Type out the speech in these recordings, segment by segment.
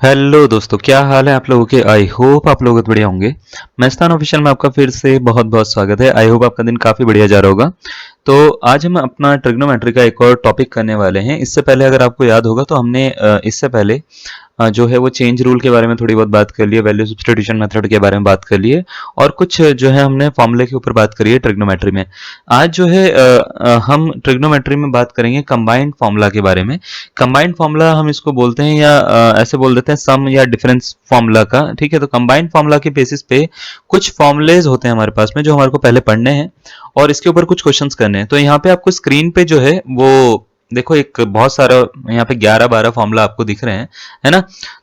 Hello दोस्तों, क्या हाल है आप लोगों के। आई होप आप लोग बढ़िया होंगे। मस्तान ऑफिशियल में आपका फिर से बहुत बहुत स्वागत है। आई होप आपका दिन काफी बढ़िया जा रहा होगा। तो आज हम अपना ट्रिग्नोमेट्री का एक और टॉपिक करने वाले हैं। इससे पहले अगर आपको याद होगा तो हमने इससे पहले जो है वो चेंज रूल के बारे में थोड़ी बहुत बात कर ली है, वैल्यू सब्स्टिट्यूशन मेथड के बारे में बात कर ली है, और कुछ जो है हमने फॉर्मूले के ऊपर बात करी है ट्रिग्नोमेट्री में। आज जो है हम ट्रिग्नोमेट्री में बात करेंगे कंबाइंड फॉर्मूला के बारे में। कंबाइंड फॉर्मूला हम इसको बोलते हैं, या ऐसे बोल देते हैं सम या डिफरेंस फॉर्मूला का। ठीक है, तो कंबाइंड फॉर्मूला के बेसिस पे कुछ फॉर्मूलेज होते हैं हमारे पास में, जो हमारे को पहले पढ़ने हैं और इसके ऊपर कुछ क्वेश्चंस करने हैं। तो यहाँ पे आपको स्क्रीन पे जो है वो देखो, एक बहुत सारा यहाँ पे 11-12 फॉर्मूला आपको दिख रहे हैं, है ना।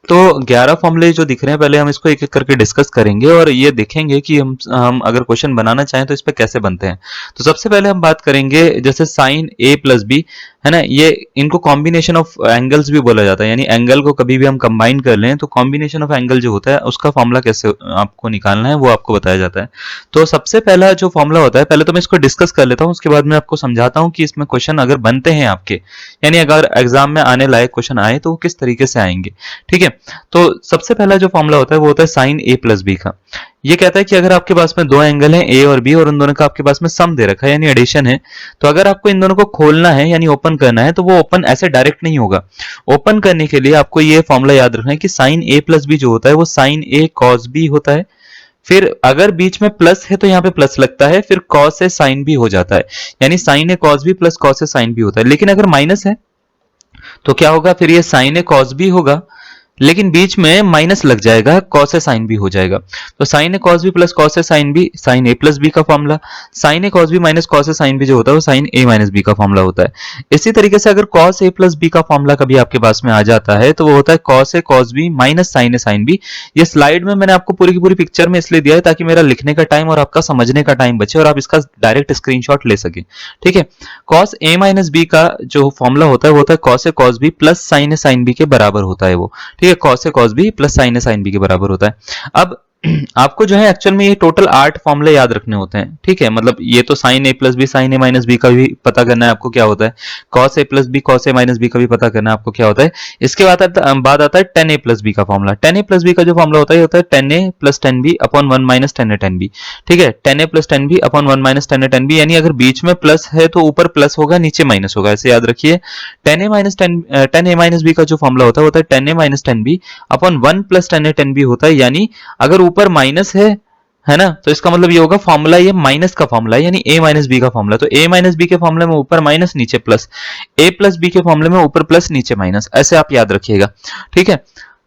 तो 11 फॉर्मूले जो दिख रहे हैं, पहले हम इसको एक एक करके डिस्कस करेंगे और ये देखेंगे कि हम अगर क्वेश्चन बनाना चाहें तो इस पे कैसे बनते हैं। तो सबसे पहले हम बात करेंगे जैसे साइन ए प्लस बी, है ना। ये इनको कॉम्बिनेशन ऑफ एंगल्स भी बोला जाता है, यानी एंगल को कभी भी हम कंबाइन कर लें तो कॉम्बिनेशन ऑफ एंगल जो होता है उसका फॉर्मूला कैसे आपको निकालना है वो आपको बताया जाता है। तो सबसे पहला जो फॉर्मूला होता है, पहले तो मैं इसको डिस्कस कर लेता हूँ, उसके बाद मैं आपको समझाता हूँ कि इसमें क्वेश्चन अगर बनते हैं आपके, यानी अगर एग्जाम में आने लायक क्वेश्चन आए तो वो किस तरीके से आएंगे। ठीक है, तो सबसे पहला जो फॉर्मूला होता है वो होता है साइन ए प्लस बी का। ये कहता है कि अगर आपके पास में दो एंगल हैं ए और बी, और उन दोनों का आपके पास में सम दे रखा है यानी एडिशन है, तो अगर आपको इन दोनों को खोलना है यानी ओपन करना है तो वो ओपन ऐसे डायरेक्ट नहीं होगा। ओपन करने के लिए आपको ये फॉर्मूला याद रखना है कि साइन ए प्लस बी जो होता है वो साइन ए कॉस बी होता है। फिर अगर बीच में प्लस है तो यहाँ पे प्लस लगता है, फिर कॉस ए साइन बी हो जाता है, यानी sign A cos B plus cos A sine B होता है। लेकिन अगर माइनस है तो क्या होगा, फिर ये साइन ए कॉस बी होगा, लेकिन बीच में माइनस लग जाएगा, कॉस ए साइन बी हो जाएगा। तो sine A cos B plus cos A sine B, sine A plus B का formula. Sign A cos B minus cos A sine B जो होता है वो साइन ए माइनस बी का formula होता है। इसी तरीके से अगर कॉस ए प्लस बी का फॉर्मूला कभी आपके पास में आ जाता है तो वो होता है cos A cos B minus sign A sine B. ये स्लाइड में मैंने आपको पूरी की पूरी पिक्चर में इसलिए दिया है ताकि मेरा लिखने का टाइम और आपका समझने का टाइम बचे और आप इसका डायरेक्ट स्क्रीनशॉट ले सके। ठीक है, कॉस ए माइनस बी का जो फॉर्मूला होता है वो होता है cos A cos B plus sign A sine B के बराबर होता है वो। ठीक है, cos A cos B plus sign A sine B के बराबर होता है। अब आपको जो है एक्चुअल में ये टोटल 8 फॉर्मूले याद रखने होते हैं। ठीक है, मतलब ये तो sine A plus B sine A minus B का भी पता करना है आपको क्या होता है, cos A plus B cos A minus B का भी पता करना है आपको क्या होता है। इसके बाद आता है टेन ए प्लस बी का formula. Ten A plus B का जो फॉर्मूला होता है होता है ten A plus ten B upon one minus ten A ten B. ठीक है, ten A plus ten B upon one minus ten A ten B, यानी अगर बीच में प्लस है तो ऊपर प्लस होगा नीचे माइनस होगा, ऐसे याद रखिए। टेन ए माइनस बी का जो फॉर्मूला होता है ten A minus ten B upon one plus ten A ten B होता है, यानी अगर ऊपर माइनस है ना, तो इसका मतलब ये होगा फॉर्मूला ये माइनस का फॉर्मूला है, यानी ए माइनस बी का फॉर्मूला। तो ए माइनस बी के फॉर्मूले में ऊपर माइनस नीचे प्लस, ए प्लस बी के फॉर्मूले में ऊपर प्लस नीचे माइनस, ऐसे आप याद रखिएगा। ठीक है,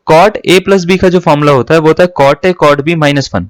कॉट ए प्लस बी का जो फॉर्मूला होता है वो होता है cot A cot B minus one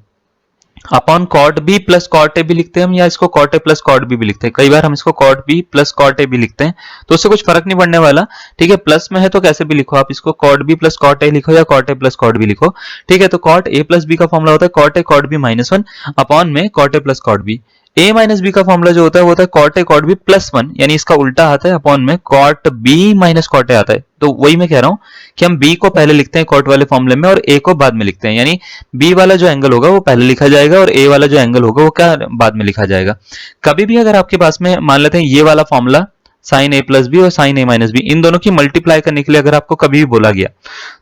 upon cot B plus cot A भी लिखते हैं हम, या इसको cot A plus cot B भी लिखते हैं। कई बार हम इसको cot B plus cot A भी लिखते हैं, तो उससे कुछ फर्क नहीं पड़ने वाला। ठीक है, प्लस में है तो कैसे भी लिखो, आप इसको cot B plus cot A लिखो या cot A plus cot B लिखो। ठीक है, तो कॉट ए प्लस बी का फॉर्मूला होता है cot A cot B minus one upon में cot A plus cot B. A minus B का फॉर्मूला जो होता है वो होता है cot A cot B plus one, यानी इसका उल्टा आता है अपॉन में कॉट बी माइनस कॉट ए आता है। तो वही मैं कह रहा हूं कि हम बी को पहले लिखते हैं कॉट वाले फॉर्मूले में और ए को बाद में लिखते हैं, यानी बी वाला जो एंगल होगा वो पहले लिखा जाएगा और ए वाला जो एंगल होगा वो क्या बाद में लिखा जाएगा। कभी भी अगर आपके पास में मान लेते हैं ये वाला formula sine A plus B और साइन ए माइनस बी, इन दोनों की मल्टीप्लाई करने के लिए अगर आपको कभी भी बोला गया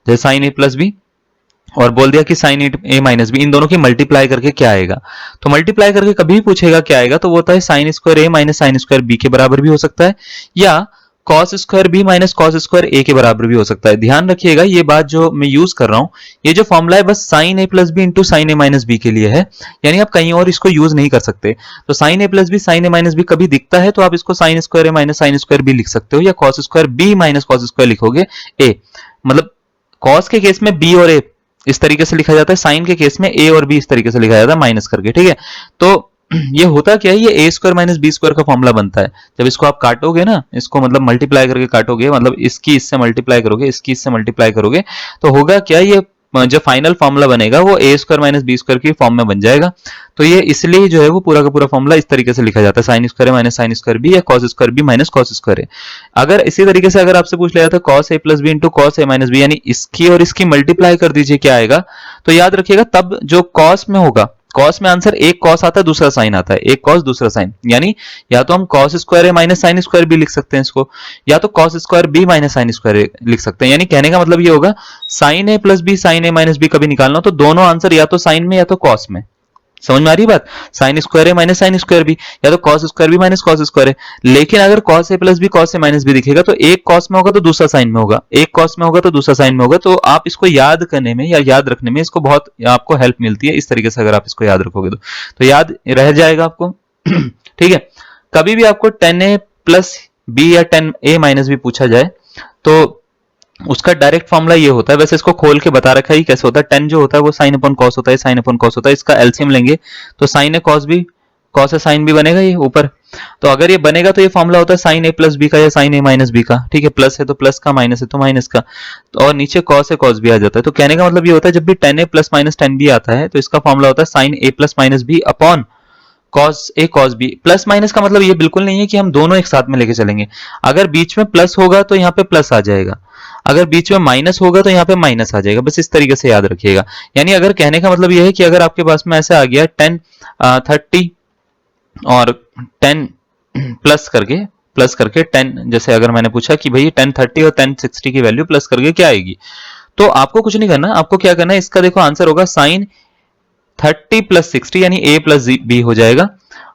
जैसे साइन ए प्लस बी और बोल दिया कि साइन ए माइनस बी, इन दोनों की मल्टीप्लाई करके क्या आएगा, तो मल्टीप्लाई करके कभी भी पूछेगा क्या आएगा तो वो होता है sine square A minus sine square B के बराबर भी हो सकता है, या cos square B minus cos square A के बराबर भी हो सकता है। ध्यान रखिएगा ये बात जो मैं यूज कर रहा हूं, ये जो फॉर्मूला है बस sign A plus B into sine A minus B के लिए है, यानी आप कहीं और इसको यूज नहीं कर सकते। तो sine A plus B sine A minus B कभी दिखता है तो आप इसको sine square A minus sine square B लिख सकते हो, या cos square B minus cos square लिखोगे ए, मतलब कॉस के केस में बी और ए इस तरीके से लिखा जाता है, साइन के केस में ए और बी इस तरीके से लिखा जाता है माइनस करके। ठीक है, तो ये होता क्या है, ये ए स्क्वायर माइनस बी स्क्वायर का फॉर्मूला बनता है। जब इसको आप काटोगे ना, इसको मतलब मल्टीप्लाई करके काटोगे, मतलब इसकी इससे मल्टीप्लाई करोगे इसकी इससे मल्टीप्लाई करोगे, तो होगा क्या, ये जो फाइनल फॉर्मूला बनेगा वो ए स्क्वायर माइनस बी स्क्वायर की फॉर्म में बन जाएगा। तो ये इसलिए जो है वो पूरा का पूरा फॉर्मूला इस तरीके से लिखा जाता है, sine square minus sine square B या cos square B minus cos square A. अगर इसी तरीके से अगर आपसे पूछ लिया जाता है cos A plus B into cos A minus B, यानी इसकी और इसकी मल्टीप्लाई कर दीजिए क्या आएगा, तो याद रखिएगा तब जो कॉस में होगा कॉस में आंसर एक कॉस आता है दूसरा साइन आता है, एक कॉस दूसरा साइन, यानी या तो हम cos square A minus sine square B लिख सकते हैं इसको, या तो cos square B minus sine square A लिख सकते हैं। यानी कहने का मतलब ये होगा sine A plus B sine A minus B कभी निकालना हो तो दोनों आंसर या तो साइन में या तो कॉस में। समझ में आ रही बात? Sine square A minus sine square B, या तो cos square B minus cos square A. लेकिन अगर cos A plus B cos A minus B दिखेगा तो एक कॉस में होगा तो दूसरा साइन में होगा, एक कॉस में होगा तो दूसरा साइन में होगा। तो आप इसको याद करने में या याद रखने में इसको बहुत आपको हेल्प मिलती है। इस तरीके से अगर आप इसको याद रखोगे तो याद रह जाएगा आपको। ठीक है, कभी भी आपको 10a प्लस बी या 10a माइनस बी पूछा जाए तो उसका डायरेक्ट फॉर्मूला ये होता है, वैसे इसको खोल के बता रखा है कैसे होता है। 10 जो होता है वो साइन अपॉन कॉस होता है, साइन अपॉन कॉस होता है। इसका एलसीएम लेंगे तो साइन है कॉस भी, कॉस है साइन भी बनेगा ये ऊपर। तो अगर ये बनेगा तो ये फॉर्मूला होता है साइन ए प्लस बी का या साइन ए माइनस बी का। ठीक है, प्लस है तो प्लस का, माइनस है तो माइनस का, तो और नीचे कॉस है कॉस भी आ जाता है। तो कहने का मतलब ये होता है जब भी 10a प्लस माइनस 10b आता है तो इसका फॉर्मूला होता है sine A plus minus B upon cos A cos B. Plus minus का मतलब ये बिल्कुल नहीं है कि हम दोनों एक साथ में लेके चलेंगे। अगर बीच में प्लस होगा तो यहाँ पे प्लस आ जाएगा, अगर बीच में माइनस होगा तो यहाँ पे माइनस आ जाएगा। बस इस तरीके से याद रखिएगा। यानी अगर कहने का मतलब यह है कि अगर आपके पास में ऐसे आ गया 10 30 और 10 प्लस करके 10, जैसे अगर मैंने पूछा कि भाई 10 30 और 10 60 की वैल्यू प्लस करके क्या आएगी, तो आपको कुछ नहीं करना। आपको क्या करना है, इसका देखो आंसर होगा साइन 30 प्लस 60 यानी a प्लस बी हो जाएगा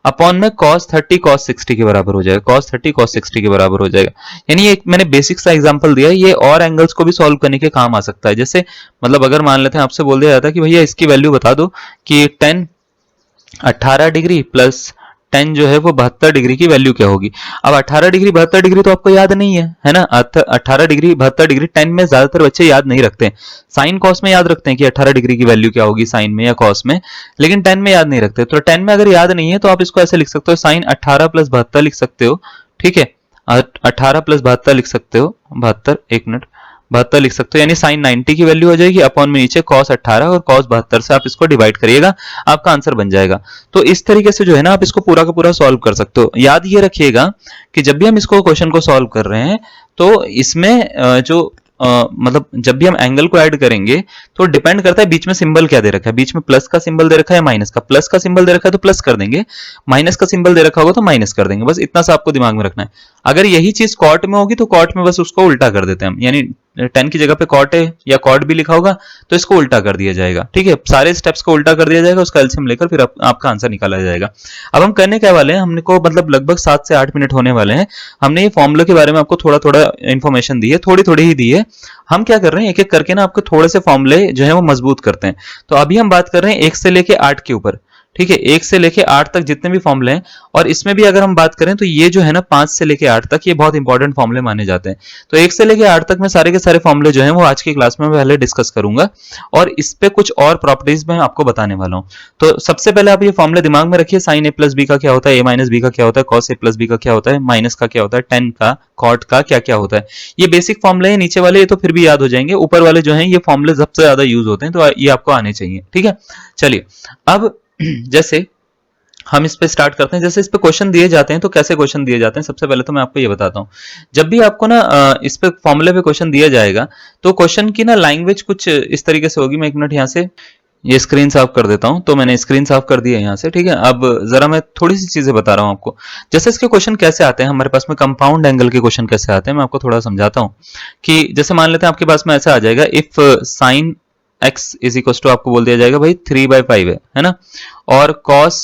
अपॉन में cos 30 cos 60 के बराबर हो जाएगा, cos 30 cos 60 के बराबर हो जाएगा। यानी एक मैंने बेसिक सा एग्जांपल दिया है, ये और एंगल्स को भी सॉल्व करने के काम आ सकता है। जैसे मतलब अगर मान लेते हैं आपसे बोल दिया जाता है कि भैया इसकी वैल्यू बता दो कि 10 18 डिग्री प्लस 10 जो है वो 72 डिग्री की वैल्यू क्या होगी। अब 18 डिग्री 72 डिग्री तो आपको याद नहीं है ना। 18 डिग्री 72 डिग्री 10 में ज्यादातर बच्चे याद नहीं रखते। साइन कॉस में याद रखते हैं कि 18 डिग्री की वैल्यू क्या होगी साइन में या कॉस में, लेकिन 10 में याद नहीं रखते। तो 10 में अगर याद नहीं है तो आप इसको ऐसे लिख सकते हो, साइन 18 प्लस 72 लिख सकते हो। ठीक है, 18 प्लस 72 लिख सकते हो, 72 एक मिनट 72 लिख सकते हो, यानी साइन 90 की वैल्यू हो जाएगी अपॉन में नीचे cos 18 और cos 72 से आप इसको डिवाइड करिएगा, आपका आंसर बन जाएगा। तो इस तरीके से जो है ना आप इसको पूरा का पूरा सॉल्व कर सकते हो। याद ये रखिएगा कि जब भी हम इसको क्वेश्चन को सॉल्व कर रहे हैं तो इसमें जो मतलब जब भी हम एंगल को ऐड करेंगे तो डिपेंड करता है बीच में सिंबल क्या दे रखा है। बीच में प्लस का सिंबल दे रखा है या माइनस का। प्लस का सिंबल दे रखा है तो प्लस कर देंगे, माइनस का सिंबल दे रखा होगा तो माइनस कर देंगे। बस इतना सा आपको दिमाग में रखना है। अगर यही चीज कॉट में होगी तो कॉट में बस उसको उल्टा कर देते हैं हम, यानी 10 की जगह पे कॉट है या कॉट भी लिखा होगा तो इसको उल्टा कर दिया जाएगा। ठीक है, सारे स्टेप्स को उल्टा कर दिया जाएगा, उसका एलसीएम लेकर फिर आपका आंसर निकाला जाएगा। अब हम करने क्या वाले हैं, हमने को मतलब लगभग 7 से 8 मिनट होने वाले हैं। हमने ये फॉर्मूला के बारे में आपको थोड़ा थोड़ा इन्फॉर्मेशन दी है, थोड़ी थोड़ी ही दी है। हम क्या कर रहे हैं, एक एक करके ना आपको थोड़े से फॉर्मूले जो है वो मजबूत करते हैं। तो अभी हम बात कर रहे हैं 1 से लेके 8 के ऊपर। ठीक है, 1 से लेके 8 तक जितने भी फॉर्मूले हैं, और इसमें भी अगर हम बात करें तो ये जो है ना 5 से लेके 8 तक ये बहुत इंपॉर्टेंट फॉर्मूले माने जाते हैं। तो 1 से लेके 8 तक में सारे के सारे फॉर्मूले जो हैं वो आज की क्लास में पहले डिस्कस करूंगा और इस पे कुछ और प्रॉपर्टीज मैं आपको बताने वाला हूं। तो सबसे पहले आप ये फॉर्मूले दिमाग में रखिए, साइन ए प्लस बी का क्या होता है, ए माइनस बी का क्या होता है, कॉस ए प्लस बी का क्या होता है, माइनस का क्या होता है, टेन का, कॉट का क्या क्या होता है। ये बेसिक फॉर्मूले हैं, नीचे वाले ये तो फिर भी याद हो जाएंगे, ऊपर वाले जो हैं ये फॉर्मूले सबसे ज्यादा यूज होते हैं, तो ये आपको आने चाहिए। ठीक है, चलिए अब जैसे हम इस पे स्टार्ट करते हैं। जैसे इस पे क्वेश्चन दिए जाते हैं तो कैसे क्वेश्चन दिए जाते हैं, सबसे पहले तो मैं आपको ये बताता हूं। जब भी आपको ना इस पे फॉर्मूले पे क्वेश्चन दिया जाएगा तो क्वेश्चन की ना लैंग्वेज कुछ इस तरीके से होगी। मैं एक मिनट यहाँ से ये स्क्रीन साफ कर देता हूं। तो मैंने स्क्रीन साफ कर दी है यहाँ से। ठीक है, अब जरा मैं थोड़ी सी चीजें बता रहा हूं आपको। जैसे इसके क्वेश्चन कैसे आते हैं हमारे पास में, कंपाउंड एंगल के क्वेश्चन कैसे आते हैं, मैं आपको थोड़ा समझाता हूं। कि जैसे मान लेते हैं आपके पास में ऐसा आ जाएगा, if sine x is equal to, आपको बोल दिया जाएगा भाई 3/5 है ना, और कॉस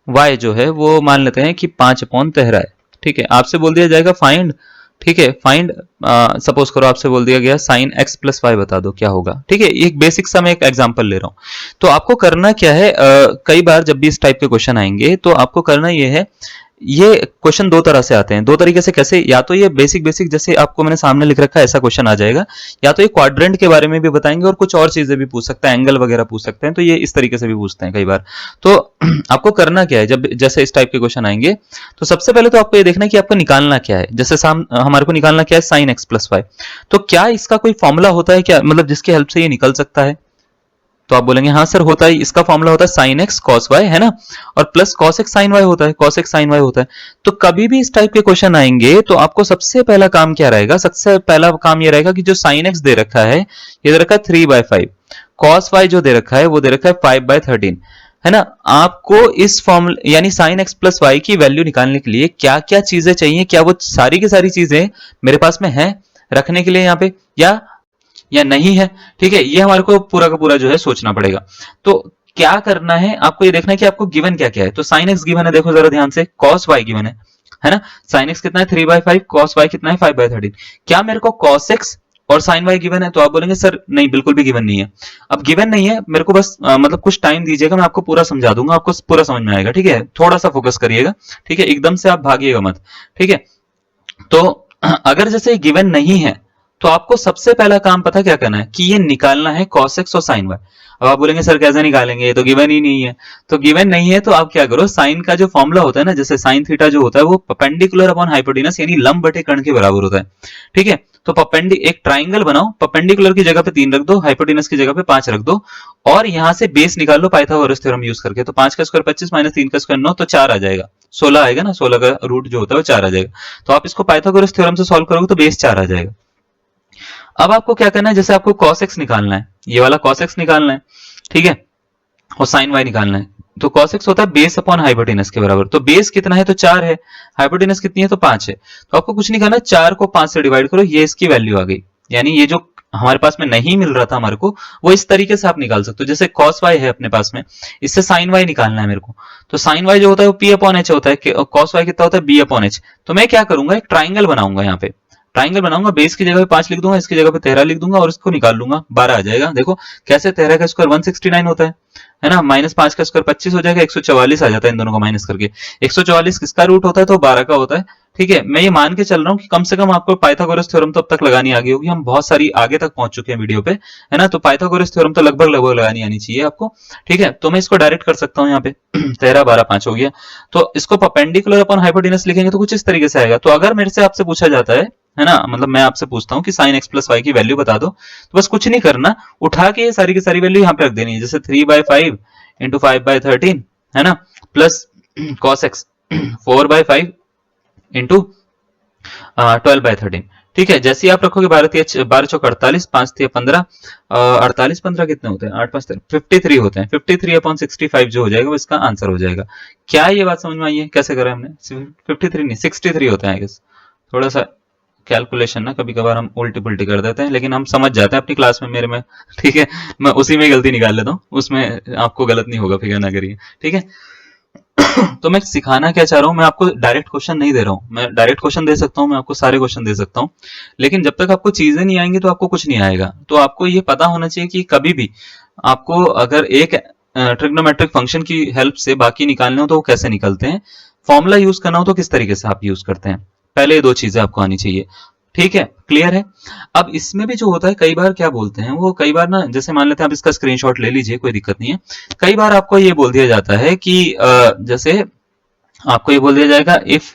y जो है वो मान लेते हैं कि 5/13 है। ठीक है, आपसे बोल दिया जाएगा फाइंड, ठीक है फाइंड, सपोज करो आपसे बोल दिया गया साइन x प्लस वाई बता दो क्या होगा। ठीक है, एक बेसिक सा मैं एक एग्जांपल ले रहा हूं। तो आपको करना क्या है, कई बार जब भी इस टाइप के क्वेश्चन आएंगे तो आपको करना ये है, ये क्वेश्चन दो तरह से आते हैं। दो तरीके से कैसे, या तो ये बेसिक जैसे आपको मैंने सामने लिख रखा है ऐसा क्वेश्चन आ जाएगा, या तो ये क्वाड्रेंट के बारे में भी बताएंगे और कुछ और चीजें भी पूछ सकते हैं, एंगल वगैरह पूछ सकते हैं। तो ये इस तरीके से भी पूछते हैं कई बार। तो आपको करना क्या है, जब जैसे इस टाइप के क्वेश्चन आएंगे तो सबसे पहले तो आपको ये देखना है कि आपको निकालना क्या है। जैसे हमारे को निकालना क्या है, साइन एक्स प्लस वाई। तो क्या इसका कोई फॉर्मूला होता है क्या, मतलब जिसकी हेल्प से ये निकल सकता है? तो आप बोलेंगे हाँ सर होता है, इसका फॉर्मूला होता है साइन एक्स कॉस वाई है ना, और plus cos x sine y होता है, कॉस एक्स साइन वाई होता है। तो कभी भी इस टाइप के क्वेश्चन आएंगे तो आपको सबसे पहला काम क्या रहेगा, सबसे पहला काम ये रहेगा कि जो साइन एक्स दे रखा है ये दे रखा है 3/5, कॉस वाई जो दे रखा है वो दे रखा है 5/13 है ना। आपको इस फॉर्मूला यानी साइन एक्स प्लस वाई की वैल्यू निकालने के लिए क्या क्या चीजें चाहिए, क्या वो सारी की सारी चीजें मेरे पास में है रखने के लिए यहाँ पे, या नहीं है। ठीक है, ये हमारे को पूरा का पूरा जो है सोचना पड़ेगा। तो क्या करना है, आपको ये देखना है कि आपको गिवन क्या क्या है। तो साइन एक्स गिवन है, देखो जरा ध्यान से, कॉस वाई गिवन है ना। साइन एक्स कितना है 3/5, कॉस वाई कितना है 5/13। क्या मेरे को कॉस एक्स और साइन वाई गिवन है? तो आप बोलेंगे सर नहीं, बिल्कुल भी गिवन नहीं है। अब गिवन नहीं है, मेरे को बस मतलब कुछ टाइम दीजिएगा, मैं आपको पूरा समझा दूंगा, आपको पूरा समझ में आएगा। ठीक है, थोड़ा सा फोकस करिएगा। ठीक है, एकदम से आप भागिएगा मत। ठीक है, तो अगर जैसे गिवन नहीं है तो आपको सबसे पहला काम पता क्या करना है कि ये निकालना है cos x और sin y। अब आप बोलेंगे सर कैसे निकालेंगे, ये तो गिवन ही नहीं है। तो गिवन नहीं है तो आप क्या करो, साइन का जो फॉर्मूला होता है ना, जैसे साइन थीटा जो होता है वो परपेंडिकुलर अपॉन हाइपोटेनस यानी लंब बटे कर्ण के बराबर होता है। ठीक है, तो एक ट्राइंगल बनाओ, परपेंडिकुलर की जगह पे 3 रख दो, हाइपोटेनस की जगह पे 5 रख दो, और यहां से बेस निकाल लो पाइथागोरस थ्योरम यूज करके। तो 5 का स्क्वायर 25 माइनस 3 का स्क्वायर 9, तो 4 आ जाएगा। 16 आएगा ना, 16 का रूट जो होता है वो 4 आ जाएगा। तो आप इसको पाइथागोरस थ्योरम से सॉल्व करोगे तो बेस 4 आ जाएगा। अब आपको क्या करना है, जैसे आपको cos x निकालना है, ये वाला cos x निकालना है। ठीक है, और sin y निकालना है। तो cos x होता है बेस अपॉन हाइपोटेनस के बराबर। तो बेस कितना है तो 4 है, हाइपोटेनस कितनी है तो 5 है। तो आपको कुछ नहीं करना, 4 को 5 से डिवाइड करो, ये इसकी वैल्यू आ गई। यानी ये जो हमारे पास में नहीं मिल रहा था हमारे को, वो इस तरीके से आप निकाल सकते हो। जैसे cos y है अपने पास में, इससे sin y निकालना है मेरे को। तो sin y जो होता है वो p अपॉन h होता है, cos y कितना होता है b अपॉन h। तो मैं क्या करूंगा, एक ट्राइंगल बनाऊंगा, यहाँ पे ट्राइंगल बनाऊंगा, बेस की जगह पे 5 लिख दूंगा, इसकी जगह पे 13 लिख दूंगा, और इसको निकाल लूंगा, 12 आ जाएगा। देखो कैसे, 13 का स्क्वायर 169 होता है ना, माइनस 5 का स्क्वायर 25 हो जाएगा, 144 आ जाता है इन दोनों को माइनस करके। 144 किसका रूट होता है तो 12 का होता है। ठीक है, मैं ये मान के चल रहा हूँ कि कम से कम आपको पाइथागोरस थ्योरम तो अब तक लगानी आ गई होगी, हम बहुत सारी आगे तक पहुंच चुके हैं वीडियो पे, है ना। तो पाइथागोरस थ्योरम तो लगभग लगभग लगानी आनी चाहिए आपको। ठीक है, तो मैं इसको डायरेक्ट कर सकता हूँ यहाँ पे 13 12 5 हो गया। तो इसको परपेंडिकुलर अपॉन हाइपोटेनस लिखेंगे तो कुछ इस तरीके से आएगा। तो अगर मेरे से आपसे पूछा जाता है ना, मतलब मैं आपसे पूछता हूँ कि साइन एक्स प्लस वाई की वैल्यू बता दो, तो बस कुछ नहीं करना, उठा के ये सारी की सारी वैल्यू यहाँ पे रख देनी है। जैसे 3/5 इंटू 5/13 है ना, प्लस cos x 4/5 इंटू 12/13। ठीक है, जैसे आप रखोगे 12 चौक 48, 5 3 15, 48 15 कितने होते हैं, 8 5 53 होते हैं। 53 अपॉन 65 जो हो जाएगा वो इसका आंसर हो जाएगा। क्या ये बात समझ में आई है, कैसे करा हमने? 53 नहीं 63 होते हैं। थोड़ा सा कैलकुलेशन ना कभी कभार हम उल्टी पुल्टी कर देते हैं, लेकिन हम समझ जाते हैं अपनी क्लास में, मेरे में। ठीक है, मैं उसी में गलती निकाल लेता हूँ, उसमें आपको गलत नहीं होगा, फिक्र ना करिए। ठीक है, तो मैं सिखाना क्या चाह रहा हूं, मैं आपको डायरेक्ट क्वेश्चन नहीं दे रहा हूं। मैं डायरेक्ट क्वेश्चन दे सकता हूं, मैं आपको सारे क्वेश्चन दे सकता हूं, लेकिन जब तक आपको चीजें नहीं आएंगी तो आपको कुछ नहीं आएगा। तो आपको ये पता होना चाहिए कि कभी भी आपको अगर एक ट्रिग्नोमेट्रिक फंक्शन की हेल्प से बाकी निकालने हो तो वो कैसे निकलते हैं, फॉर्मूला यूज करना हो तो किस तरीके से आप यूज करते हैं, पहले ये 2 चीजें आपको आनी चाहिए। ठीक है, क्लियर है। अब इसमें भी जो होता है, कई बार क्या बोलते हैं वो, कई बार ना, जैसे मान लेते हैं आप इसका स्क्रीनशॉट ले लीजिए, कोई दिक्कत नहीं है। कई बार आपको ये बोल दिया जाता है कि जैसे आपको ये बोल दिया जाएगा if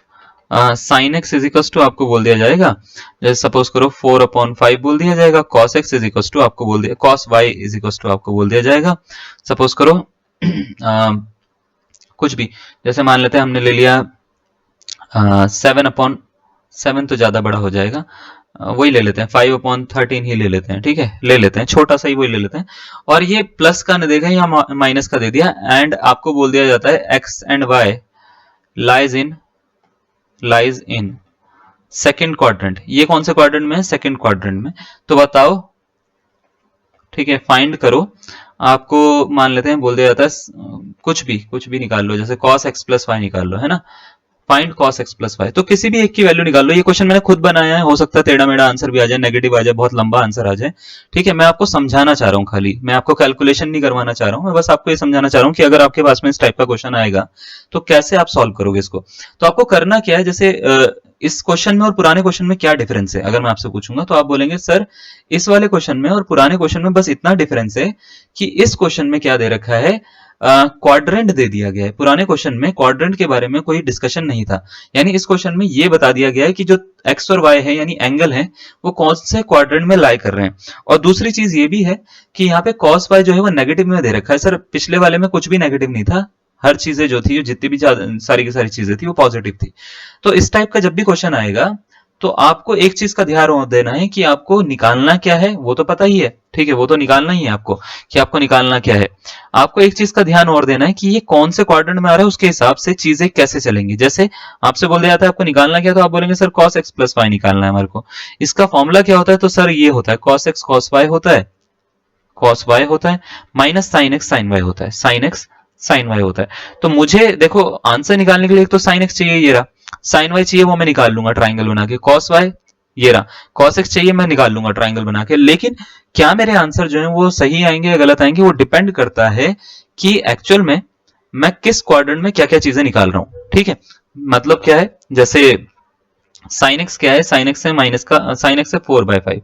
sine x is equal to, आपको बोल दिया जाएगा, जैसे सपोज करो 4/5 बोल दिया जाएगा, cos x is equal to आपको बोल दिया, cos y is equal to आपको बोल दिया जाएगा। सपोज करो कुछ भी, जैसे मान लेते हैं हमने ले लिया 7/7 तो ज्यादा बड़ा हो जाएगा, वही ले लेते हैं, 5/13 ही ले लेते हैं। ठीक है, ले लेते हैं, छोटा सा ही वही ले लेते हैं। और ये प्लस का न देगा या माइनस का दे दिया, एंड आपको बोल दिया जाता है x and y lies in second quadrant. ये कौन से क्वाड्रेंट में है, सेकेंड क्वाड्रेंट में। तो बताओ, ठीक है, फाइंड करो। आपको मान लेते हैं बोल दिया जाता है कुछ भी निकाल लो, जैसे cos x प्लस वाई निकाल लो, है ना, find cos x plus y. तो किसी भी एक की वैल्यू निकाल लो। ये क्वेश्चन मैंने खुद बनाया है, हो सकता है टेढ़ा मेढ़ा आंसर भी आ जाए, नेगेटिव आ जाए, बहुत लंबा आंसर आ जाए। ठीक है, मैं आपको समझाना चाह रहा हूँ, खाली मैं आपको कैलकुलेशन नहीं करवाना चाह रहा हूँ, मैं बस आपको ये समझाना चाह रहा हूँ कि अगर आपके पास में इस टाइप का क्वेश्चन आएगा तो कैसे आप सॉल्व करोगे इसको। तो आपको करना क्या है, जैसे इस क्वेश्चन में और पुराने क्वेश्चन में क्या डिफरेंस है, अगर मैं आपसे पूछूंगा तो आप बोलेंगे सर इस वाले क्वेश्चन में और पुराने क्वेश्चन में बस इतना डिफरेंस है कि इस क्वेश्चन में क्या दे रखा है, क्वाड्रेंट दे दिया गया है। पुराने क्वेश्चन में क्वाड्रेंट के बारे में कोई डिस्कशन नहीं था, यानी इस क्वेश्चन में ये बता दिया गया है कि जो एक्स और वाई है यानी एंगल है वो कौन से क्वाड्रेंट में लाई कर रहे हैं। और दूसरी चीज ये भी है कि यहाँ पे cos y जो है वो नेगेटिव में दे रखा है। सर पिछले वाले में कुछ भी नेगेटिव नहीं था, हर चीजें जो थी, जितनी भी सारी की सारी चीजें थी वो पॉजिटिव थी। तो इस टाइप का जब भी क्वेश्चन आएगा तो आपको एक चीज का ध्यान और देना है कि आपको निकालना क्या है वो तो पता ही है, ठीक है, वो तो निकालना ही है आपको कि आपको निकालना क्या है। आपको एक चीज का ध्यान और देना है कि ये कौन से क्वाड्रेंट में आ रहा है, उसके हिसाब से चीजें कैसे चलेंगी। जैसे आपसे बोल दिया जाता है आपको निकालना क्या, तो आप बोलेंगे sir cos x plus y निकालना है हमारे को। इसका फॉर्मूला क्या होता है, तो सर ये होता है cos x cos y होता है, cos y होता है, minus sin x sin y होता है, sin x sin y होता है। तो मुझे देखो आंसर निकालने के लिए एक तो sin x चाहिए, ये रहा, sin y चाहिए वो मैं निकाल लूंगा ट्राइंगल बना के, cos y ये रहा, cos x चाहिए मैं निकाल लूंगा ट्राइंगल बना के। लेकिन क्या मेरे आंसर जो है वो सही आएंगे या गलत आएंगे, वो डिपेंड करता है कि एक्चुअल में मैं किस क्वाड्रेंट में क्या क्या चीजें निकाल रहा हूं। ठीक है, मतलब क्या है, जैसे sin x क्या है, sin x है माइनस का, sin x है 4/5,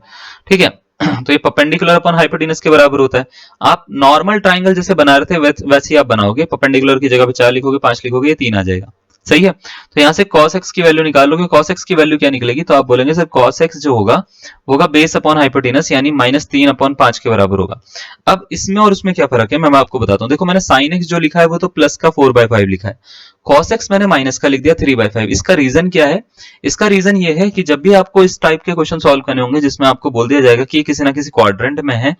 ठीक है। तो ये परपेंडिकुलर अपॉन हाइपोटेनस के बराबर होता है। आप नॉर्मल ट्राइंगल जैसे बना रहे थे वैसे ही आप बनाओगे, परपेंडिकुलर की जगह पे 4 लिखोगे 5 लिखोगे ये 3 आ जाएगा, सही है। तो यहां से cos x की वैल्यू निकालोगे, cos x की वैल्यू क्या निकलेगी, तो आप बोलेंगे सर cos x जो होगा वो होगा बेस अपॉन हाइपोटेनस यानी -3/5 के बराबर होगा। अब इसमें और उसमें क्या फर्क है मैं आपको बताता हूं। देखो मैंने sin x जो लिखा है वो तो प्लस का 4/5 लिखा है, cos x मैंने माइनस का लिख दिया 3/5। इसका रीजन क्या है, इसका रीजन ये है कि जब भी आपको इस टाइप के क्वेश्चन सॉल्व करने होंगे जिसमें आपको बोल दिया जाएगा कि किसी ना किसी क्वाड्रेंट में है,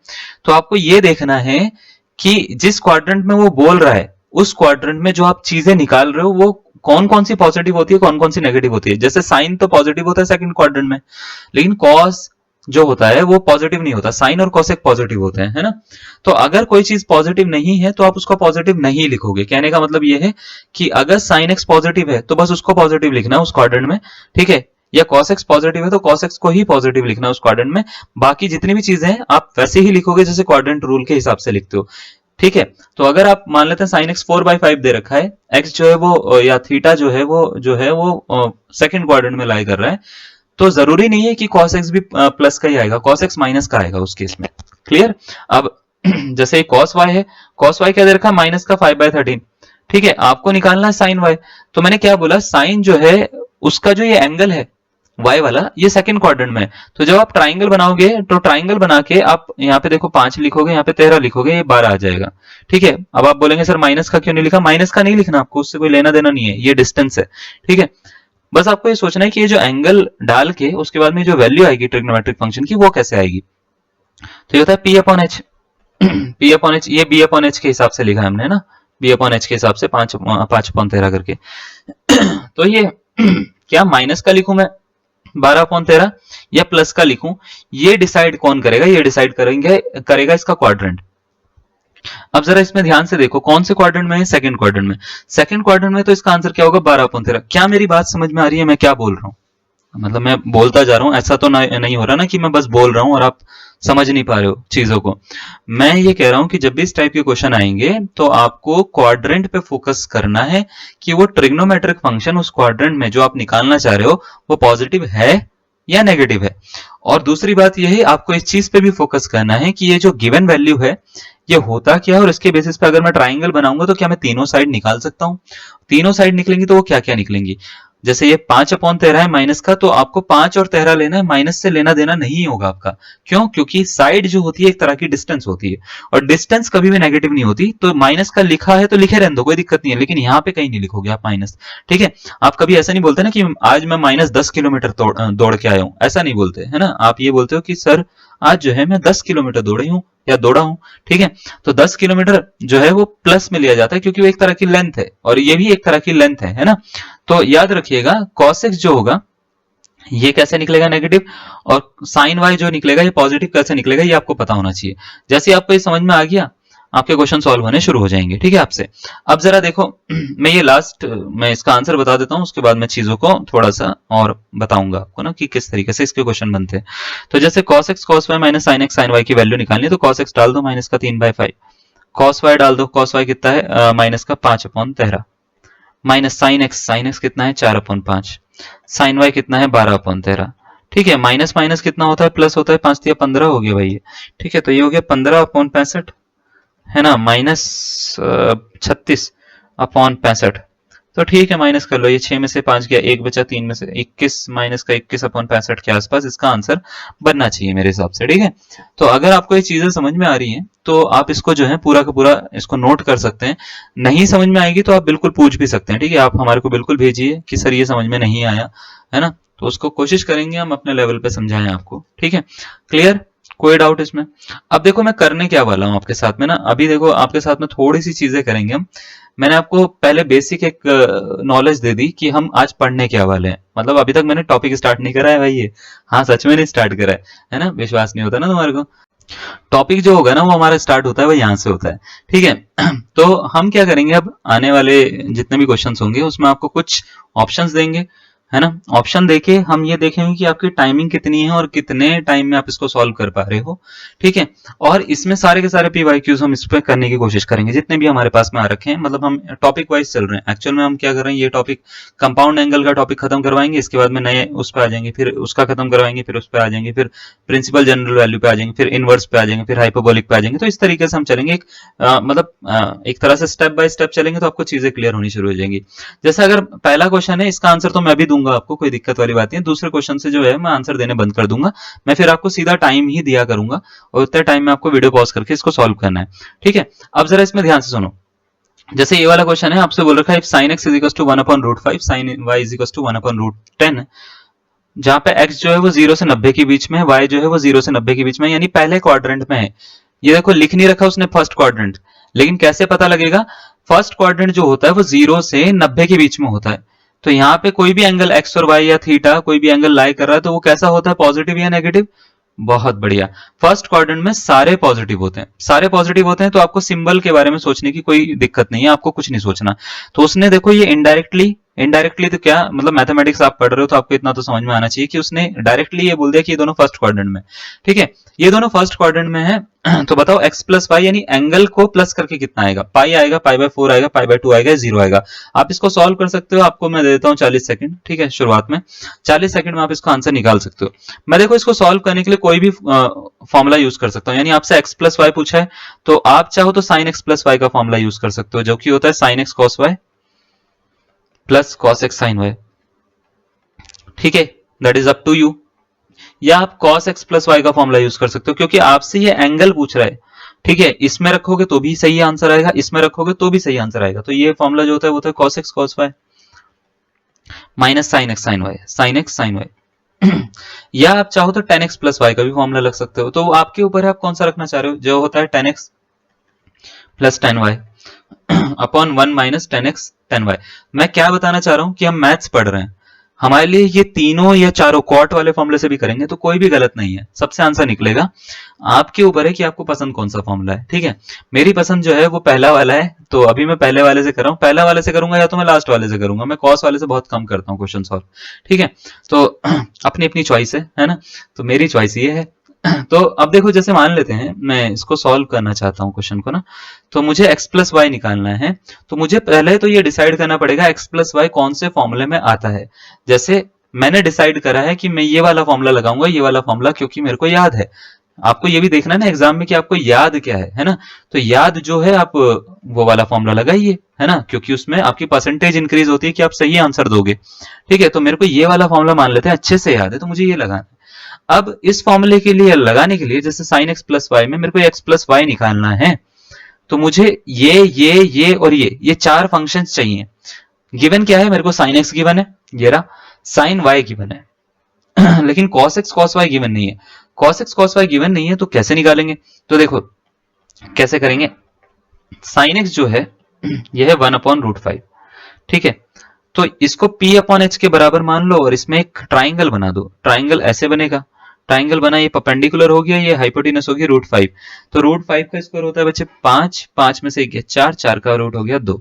तो आपको ये देखना है कि जिस क्वाड्रेंट में वो बोल रहा है उस क्वाड्रेंट में जो आप चीजें निकाल रहे हो वो कौन कौन सी पॉजिटिव होती है कौन कौन सी नेगेटिव होती है। जैसे साइन तो पॉजिटिव होता है सेकंड क्वाड्रेंट में, लेकिन कॉस जो होता है वो पॉजिटिव नहीं होता, साइन और कॉसेक पॉजिटिव होते हैं, है ना। तो अगर कोई चीज पॉजिटिव नहीं है तो आप उसको पॉजिटिव नहीं लिखोगे। कहने का मतलब ये है कि अगर साइन एक्स पॉजिटिव है तो बस उसको पॉजिटिव लिखना है उस क्वाड्रेंट में, ठीक है, या cos x पॉजिटिव है तो cos x को ही पॉजिटिव लिखना है उस क्वाड्रेंट में। बाकी जितनी भी चीजें हैं आप वैसे ही लिखोगे जैसे क्वाड्रेंट रूल के हिसाब से लिखते हो, ठीक है। तो अगर आप मान लेते हैं sin x 4/5 दे रखा है, x जो है वो या थीटा जो है वो सेकंड क्वाड्रेंट में लाई कर रहा है, तो जरूरी नहीं है कि cos x भी प्लस का ही आएगा, cos x माइनस का आएगा उस केस में, क्लियर। अब जैसे cos y है, cos y क्या दे रखा है माइनस का 5/13, ठीक है, आपको निकालना है sin y। तो मैंने क्या बोला, sin जो है उसका जो ये एंगल है y वाला ये सेकंड क्वाड्रेंट में है। तो जब आप ट्राइंगल बनाओगे तो ट्राइंगल बना के आप यहाँ पे देखो 5 लिखोगे, यहाँ पे 13 लिखोगे, ये 12 आ जाएगा, ठीक है। अब आप बोलेंगे सर माइनस का क्यों नहीं लिखा, माइनस का नहीं लिखना, आपको उससे कोई लेना देना नहीं है, ये डिस्टेंस है, ठीक है। बस आपको ये सोचना है कि ये जो एंगल डाल के उसके बाद में जो वैल्यू आएगी ट्रिग्नोमेट्रिक फंक्शन की वो कैसे आएगी। तो ये होता है p/h, p/h, ये b/h के हिसाब से लिखा है हमने ना, b/h के हिसाब से 5/13 करके। तो ये क्या माइनस का लिखूं मैं 12/13 या प्लस का लिखूं, ये डिसाइड कौन करेगा, ये डिसाइड करेगा इसका क्वाड्रेंट। अब जरा इसमें ध्यान से देखो कौन से क्वाड्रेंट में है, सेकंड क्वाड्रेंट में, सेकंड क्वाड्रेंट में, तो इसका आंसर क्या होगा 12/13। क्या मेरी बात समझ में आ रही है मैं क्या बोल रहा हूं, मतलब मैं बोलता जा रहा हूं, ऐसा तो नहीं हो रहा ना कि मैं बस बोल रहा हूं और आप समझ नहीं पा रहे हो चीजों को। मैं ये कह रहा हूं कि जब भी इस टाइप के क्वेश्चन आएंगे तो आपको क्वाड्रेंट पे फोकस करना है कि वो ट्रिग्नोमेट्रिक फंक्शन उस क्वाड्रेंट में जो आप निकालना चाह रहे हो वो पॉजिटिव है या नेगेटिव है। और दूसरी बात यह है आपको इस चीज पे भी फोकस करना है कि ये जो गिवन वैल्यू है ये होता क्या है, और इसके बेसिस पे अगर मैं ट्राइंगल बनाऊंगा तो क्या मैं तीनों साइड निकाल सकता हूं, तीनों साइड निकलेंगी तो वो क्या क्या निकलेंगी। जैसे ये 5/13 है माइनस का, तो आपको 5 और 13 लेना है, माइनस से लेना देना नहीं होगा आपका। क्यों, क्योंकि साइड जो होती है एक तरह की डिस्टेंस होती है और डिस्टेंस कभी भी नेगेटिव नहीं होती। तो माइनस का लिखा है तो लिखे रहने दो, कोई दिक्कत नहीं है, लेकिन यहाँ पे कहीं नहीं लिखोगे आप माइनस, ठीक है। आप कभी ऐसा नहीं बोलते ना कि आज मैं -10 किलोमीटर दौड़ के आया हूं, ऐसा नहीं बोलते है ना। आप ये बोलते हो कि सर आज जो है मैं 10 किलोमीटर दौड़ी हूं या दौड़ा हूं, ठीक है। तो 10 किलोमीटर जो है वो प्लस में लिया जाता है क्योंकि वो एक तरह की लेंथ है और ये भी एक तरह की लेंथ है ना। तो याद रखिएगा cos x जो होगा ये कैसे निकलेगा नेगेटिव, और sin y जो निकलेगा ये पॉजिटिव कैसे निकलेगा ये आपको पता होना चाहिए। जैसे आपको ये समझ में आ गया आपके क्वेश्चन सॉल्व होने शुरू हो जाएंगे, ठीक है आपसे। अब जरा देखो मैं ये लास्ट मैं इसका आंसर बता देता हूं, उसके बाद मैं चीजों को थोड़ा सा और बताऊंगा आपको ना कि किस तरीके से इसके क्वेश्चन बनते हैं। तो जैसे cos x cos y minus sin x sin y की वैल्यू निकालनी है तो cos x डाल दो माइनस का 3/5, cos y डाल दो, cos y कितना है माइनस का 5/13, माइनस sin x कितना है 4/5, sin y कितना है 12/13, ठीक है। माइनस माइनस कितना होता है प्लस होता है, 5 या 15 हो गया भाई ये, ठीक है। तो ये हो गया 15/65 है ना, -36/65, तो ठीक है माइनस कर लो, ये 6 में से 5 गया, 1 बचा, 3 में से 21 माइनस का 21/65 के आसपास इसका आंसर बनना चाहिए मेरे हिसाब से। ठीक है, तो अगर आपको ये चीजें समझ में आ रही हैं तो आप इसको जो है पूरा का पूरा इसको नोट कर सकते हैं। नहीं समझ में आएगी तो आप बिल्कुल पूछ भी सकते हैं। ठीक है, आप हमारे को बिल्कुल भेजिए कि सर ये समझ में नहीं आया, है ना, तो उसको कोशिश करेंगे हम अपने लेवल पे समझाएं आपको। ठीक है, क्लियर, कोई डाउट इसमें? अब देखो मैं करने क्या वाला हूं आपके साथ में ना, अभी देखो आपके साथ में थोड़ी सी चीजें करेंगे हम। मैंने आपको पहले बेसिक एक नॉलेज दे दी कि हम आज पढ़ने क्या वाले हैं, मतलब अभी तक मैंने टॉपिक स्टार्ट नहीं करा है भाई ये, हाँ सच में नहीं स्टार्ट करा है ना, विश्वास नहीं होता ना तुम्हारे को। टॉपिक जो होगा ना वो हमारा स्टार्ट होता है वो यहाँ से होता है। ठीक है, तो हम क्या करेंगे अब आने वाले जितने भी क्वेश्चंस होंगे उसमें आपको कुछ ऑप्शंस देंगे, है ना, ऑप्शन देके हम ये देखेंगे कि आपकी टाइमिंग कितनी है और कितने टाइम में आप इसको सॉल्व कर पा रहे हो। ठीक है, और इसमें सारे के सारे पीवाईक्यूज हम इस पे करने की कोशिश करेंगे जितने भी हमारे पास में आ रखे हैं, मतलब हम टॉपिक वाइज चल रहे हैं। एक्चुअल में हम क्या कर रहे हैं, ये टॉपिक कंपाउंड एंगल का टॉपिक खत्म करवाएंगे, इसके बाद में नए उस पर आ जाएंगे, फिर उसका खत्म करवाएंगे, फिर उस पर आ जाएंगे, फिर प्रिंसिपल जनरल वैल्यू पे आ जाएंगे, फिर इनवर्स पे आ जाएंगे, फिर हाइपरबोलिक पे आ जाएंगे। तो इस तरीके से हम चलेंगे, एक एक तरह से स्टेप बाय स्टेप चलेंगे तो आपको चीजें क्लियर होनी शुरू हो जाएंगी। जैसे अगर पहला क्वेश्चन है इसका आंसर तो मैं भी दूंगा आपको, कोई दिक्कत वाली बात नहीं है। दूसरे क्वेश्चन से जो है मैं आंसर देने बंद कर दूंगा, मैं फिर आपको सीधा टाइम ही दिया करूंगा और उतने टाइम में आपको वीडियो पॉज करके इसको सॉल्व करना है। ठीक है, अब जरा इसमें ध्यान से सुनो। जैसे ये वाला क्वेश्चन है, आपसे बोल रखा है sin x is equal to 1/√5 sin y is equal to 1/√10, जहां पे x जो है वो 0 से 90 के बीच में है, y जो है वो 0 से 90 के बीच में, यानी पहले क्वाड्रेंट में है। ये देखो लिख नहीं रखा उसने फर्स्ट क्वाड्रेंट, लेकिन कैसे पता लगेगा, फर्स्ट क्वाड्रेंट जो होता है वो 0 से 90 के बीच में होता है। तो यहाँ पे कोई भी एंगल x और y या थीटा कोई भी एंगल लाई कर रहा है तो वो कैसा होता है, पॉजिटिव या नेगेटिव? बहुत बढ़िया, फर्स्ट क्वाड्रेंट में सारे पॉजिटिव होते हैं, सारे पॉजिटिव होते हैं, तो आपको सिंबल के बारे में सोचने की कोई दिक्कत नहीं है, आपको कुछ नहीं सोचना। तो उसने देखो ये इनडायरेक्टली, इनडायरेक्टली तो क्या मतलब, मैथमेटिक्स आप पढ़ रहे हो तो आपको इतना तो समझ में आना चाहिए कि उसने डायरेक्टली ये बोल दिया कि ये दोनों फर्स्ट क्वाड्रेंट में। ठीक है, ये दोनों फर्स्ट क्वाड्रेंट में है, तो बताओ x प्लस वाई यानी एंगल को प्लस करके कितना आएगा, पाई आएगा, पाई/4 आएगा, पाई/2 आएगा, 0 आएगा। आप इसको सॉल्व कर सकते हो, आपको मैं देता हूँ 40 सेकंड। ठीक है, शुरुआत में 40 सेकंड में आप इसको आंसर निकाल सकते हो। मैं देखो इसको सॉल्व करने के लिए कोई भी फॉर्मूला यूज कर सकता हूँ, यानी आपसे x प्लस वाई पूछा है तो आप चाहो तो sin x प्लस वाई का फॉर्मूला यूज कर सकते हो, जो कि होता है sin x cos y plus cos x sin y। ठीक है, that is up to you. या आप cos x प्लस वाई का फॉर्मूला यूज कर सकते हो, क्योंकि आपसे ये एंगल पूछ रहा है। ठीक है, इसमें रखोगे तो भी सही आंसर आएगा, इसमें रखोगे तो भी सही आंसर आएगा। तो ये फॉर्मूला जो होता है वो होता है cos x cos y minus sin x sin y, sin x sin y। या आप चाहो तो tan x प्लस y का भी फॉर्मूला लग सकते हो, तो आपके ऊपर है आप कौन सा रखना चाह रहे हो, जो होता है tan x plus tan y upon 1 minus tan x tan y। मैं क्या बताना चाह रहा हूं कि हम मैथ्स पढ़ रहे हैं, हमारे लिए ये तीनों या चारों क्वाट वाले फॉर्मूले से भी करेंगे तो कोई भी गलत नहीं है, सबसे आंसर निकलेगा। आपके ऊपर है कि आपको पसंद कौन सा फॉर्मूला है। ठीक है, मेरी पसंद जो है वो पहला वाला है, तो अभी मैं पहले वाले से कर रहा हूँ, पहला वाले से करूंगा या तो मैं लास्ट वाले से करूंगा, मैं कॉस वाले से बहुत कम करता हूँ क्वेश्चन सॉल्व। ठीक है, तो अपनी अपनी चॉइस है ना, तो मेरी चॉइस ये है। तो अब देखो जैसे मान लेते हैं मैं इसको सॉल्व करना चाहता हूं क्वेश्चन को ना, तो मुझे x प्लस वाई निकालना है, तो मुझे पहले तो ये डिसाइड करना पड़ेगा x प्लस वाई कौन से फॉर्मूले में आता है। जैसे मैंने डिसाइड करा है कि मैं ये वाला फॉर्मूला लगाऊंगा, ये वाला फॉर्मूला, क्योंकि मेरे को याद है। आपको ये भी देखना है ना एग्जाम में कि आपको याद क्या है ना, तो याद जो है आप वो वाला फॉर्मूला लगाइए, है ना, क्योंकि उसमें आपकी परसेंटेज इंक्रीज होती है कि आप सही आंसर दोगे। ठीक है, तो मेरे को ये वाला फॉर्मूला मान लेते हैं, अच्छे से याद है, तो मुझे ये लगाना है। अब इस फॉर्मूले के लिए लगाने के लिए, जैसे sin x प्लस वाई में मेरे को x प्लस वाई निकालना है, तो मुझे ये और ये चार फंक्शंस चाहिए। गिवन क्या है, मेरे को sin x गिवन है, ये रहा, sin y गिवन है लेकिन cos x cos y given नहीं है। cos x cos y given नहीं है तो कैसे निकालेंगे, तो देखो कैसे करेंगे। sin x जो है यह है 1/√5। ठीक है, तो इसको p अपॉन h के बराबर मान लो और इसमें एक ट्राइंगल बना दो। ट्राइंगल ऐसे बनेगा, ट्राइंगल बना, ये परपेंडिकुलर हो गया, ये हाइपोटेनस हो गया √5। तो √5 का स्क्वायर होता है बच्चे 5, 5 में से एक गया 4, 4 का रूट हो गया 2,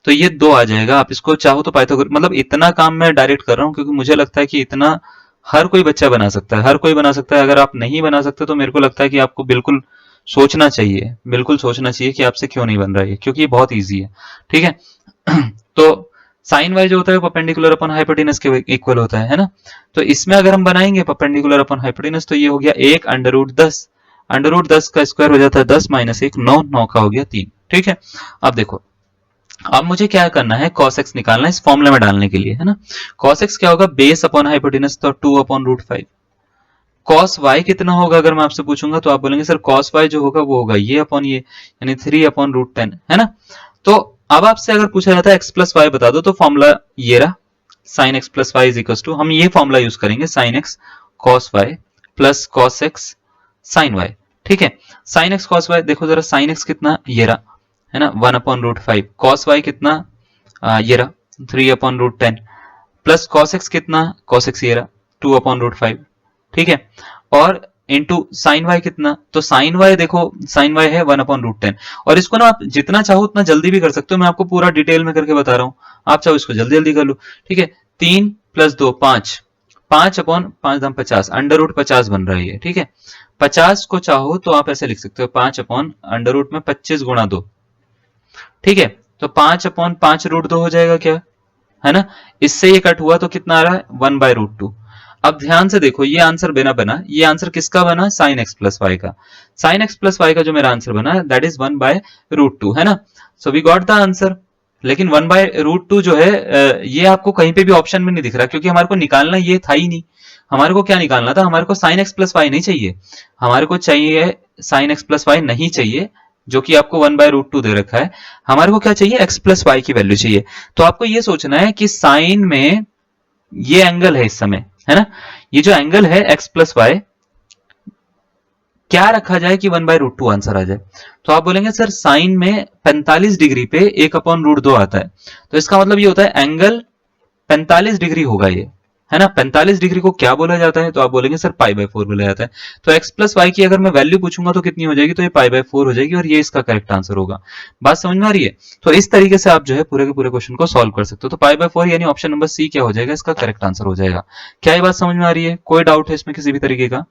तो ये 2 आ जाएगा। आप इसको चाहो तो पाइथागोरस, मतलब इतना काम मैं डायरेक्ट कर रहा हूँ क्योंकि मुझे लगता है कि इतना हर कोई बच्चा बना सकता है, हर कोई बना सकता है। अगर आप नहीं बना सकते तो मेरे को लगता है कि आपको बिल्कुल सोचना चाहिए, बिल्कुल सोचना चाहिए कि आपसे क्यों नहीं बन रहा है, क्योंकि ये बहुत ईजी है। ठीक है तो साइन वाई जो होता है परपेंडिकुलर अपॉन हाइपोटेनस के इक्वल होता है ना, तो इसमें अगर हम बनाएंगे परपेंडिकुलर अपॉन हाइपोटेनस तो ये हो गया 1 √10, √10 का स्क्वायर हो जाता है 10 - 1 9, 9 का हो गया 3। ठीक है, अब देखो अब मुझे क्या करना है, cos x निकालना है इस फॉर्मूले में डालने के लिए, है ना। cos x क्या होगा, बेस अपॉन हाइपोटेनस, तो 2 अपॉन रूट 5। cos y कितना होगा अगर मैं आपसे पूछूंगा तो आप बोलेंगे सर cos y जो होगा वो होगा ये अपॉन ये, यानी 3 अपॉन रूट 10, है ना। तो अब आपसे अगर पूछा जाता है x प्लस वाई बता दो, तो फॉर्मूला ये रहा, sine x plus y is equal to, हम ये फॉर्मूला यूज करेंगे, sine x cos y plus cos x sine y. ठीक है, साइन एक्स कॉस वाई, देखो जरा साइन एक्स कितना, ये रहा, है ना, 1 अपॉन रूट 5, कॉस वाई कितना, ये रहा 3 upon root 10, plus cos x कितना, कॉस एक्स ये रहा 2 अपॉन रूट 5। ठीक है, और इंटू साइन वाई कितना, तो साइन वाई देखो, साइन वाई है 1 अपॉन रूट 10, और इसको ना आप जितना चाहो उतना जल्दी भी कर सकते हो, मैं आपको पूरा डिटेल में करके बता रहा हूं, आप चाहो इसको जल्दी जल्दी कर लो। ठीक है, 3 प्लस 2 5, 5 अपॉन 5 दाम 50, अंडर रूट 50 बन रहा है ये। ठीक है, 50 को चाहो तो आप ऐसे लिख सकते हो, 5 अपॉन अंडर रूट में 25 गुणा 2। ठीक है, तो 5 अपॉन 5 रूट 2 हो जाएगा क्या, है ना। इससे ये कट हुआ तो कितना आ रहा है, 1 बाय रूट 2। अब ध्यान से देखो, ये आंसर बना, ये आंसर किसका बना, साइन एक्स प्लस वाई का। साइन एक्स प्लस वाई का जो मेरा आंसर बना दैट इज 1 बाय रूट 2, है ना। So we got the answer. लेकिन 1 बाय रूट 2 जो है ये आपको कहीं पे भी ऑप्शन में नहीं दिख रहा, क्योंकि हमारे को निकालना ये था ही नहीं। हमारे को क्या निकालना था, हमारे को साइन एक्स प्लस वाई नहीं चाहिए, हमारे को चाहिए साइन एक्स प्लस वाई नहीं चाहिए, जो कि आपको 1 बाय रूट 2 दे रखा है। हमारे को क्या चाहिए, एक्स प्लस वाई की वैल्यू चाहिए। तो आपको ये सोचना है कि साइन में ये एंगल है इस समय, है ना, ये जो एंगल है एक्स प्लस वाई, क्या रखा जाए कि 1 बाय रूट 2 आंसर आ जाए। तो आप बोलेंगे सर साइन में 45 डिग्री पे 1 अपॉन रूट 2 आता है, तो इसका मतलब ये होता है एंगल 45 डिग्री होगा ये, है ना। 45 डिग्री को क्या बोला जाता है, तो आप बोलेंगे सर पाई बाय 4 बोला जाता है। तो x प्लस वाई की अगर मैं वैल्यू पूछूंगा तो कितनी हो जाएगी, तो ये पाई बाय 4 हो जाएगी, और ये इसका करेक्ट आंसर होगा। बात समझ में आ रही है। तो इस तरीके से आप जो है पूरे के पूरे क्वेश्चन को सॉल्व कर सकते हो। तो पाई बाय 4 यानी ऑप्शन नंबर सी क्या हो जाएगा, इसका करेक्ट आंसर हो जाएगा। क्या ये बात समझ में आ रही है, कोई डाउट है इसमें किसी भी तरीके का,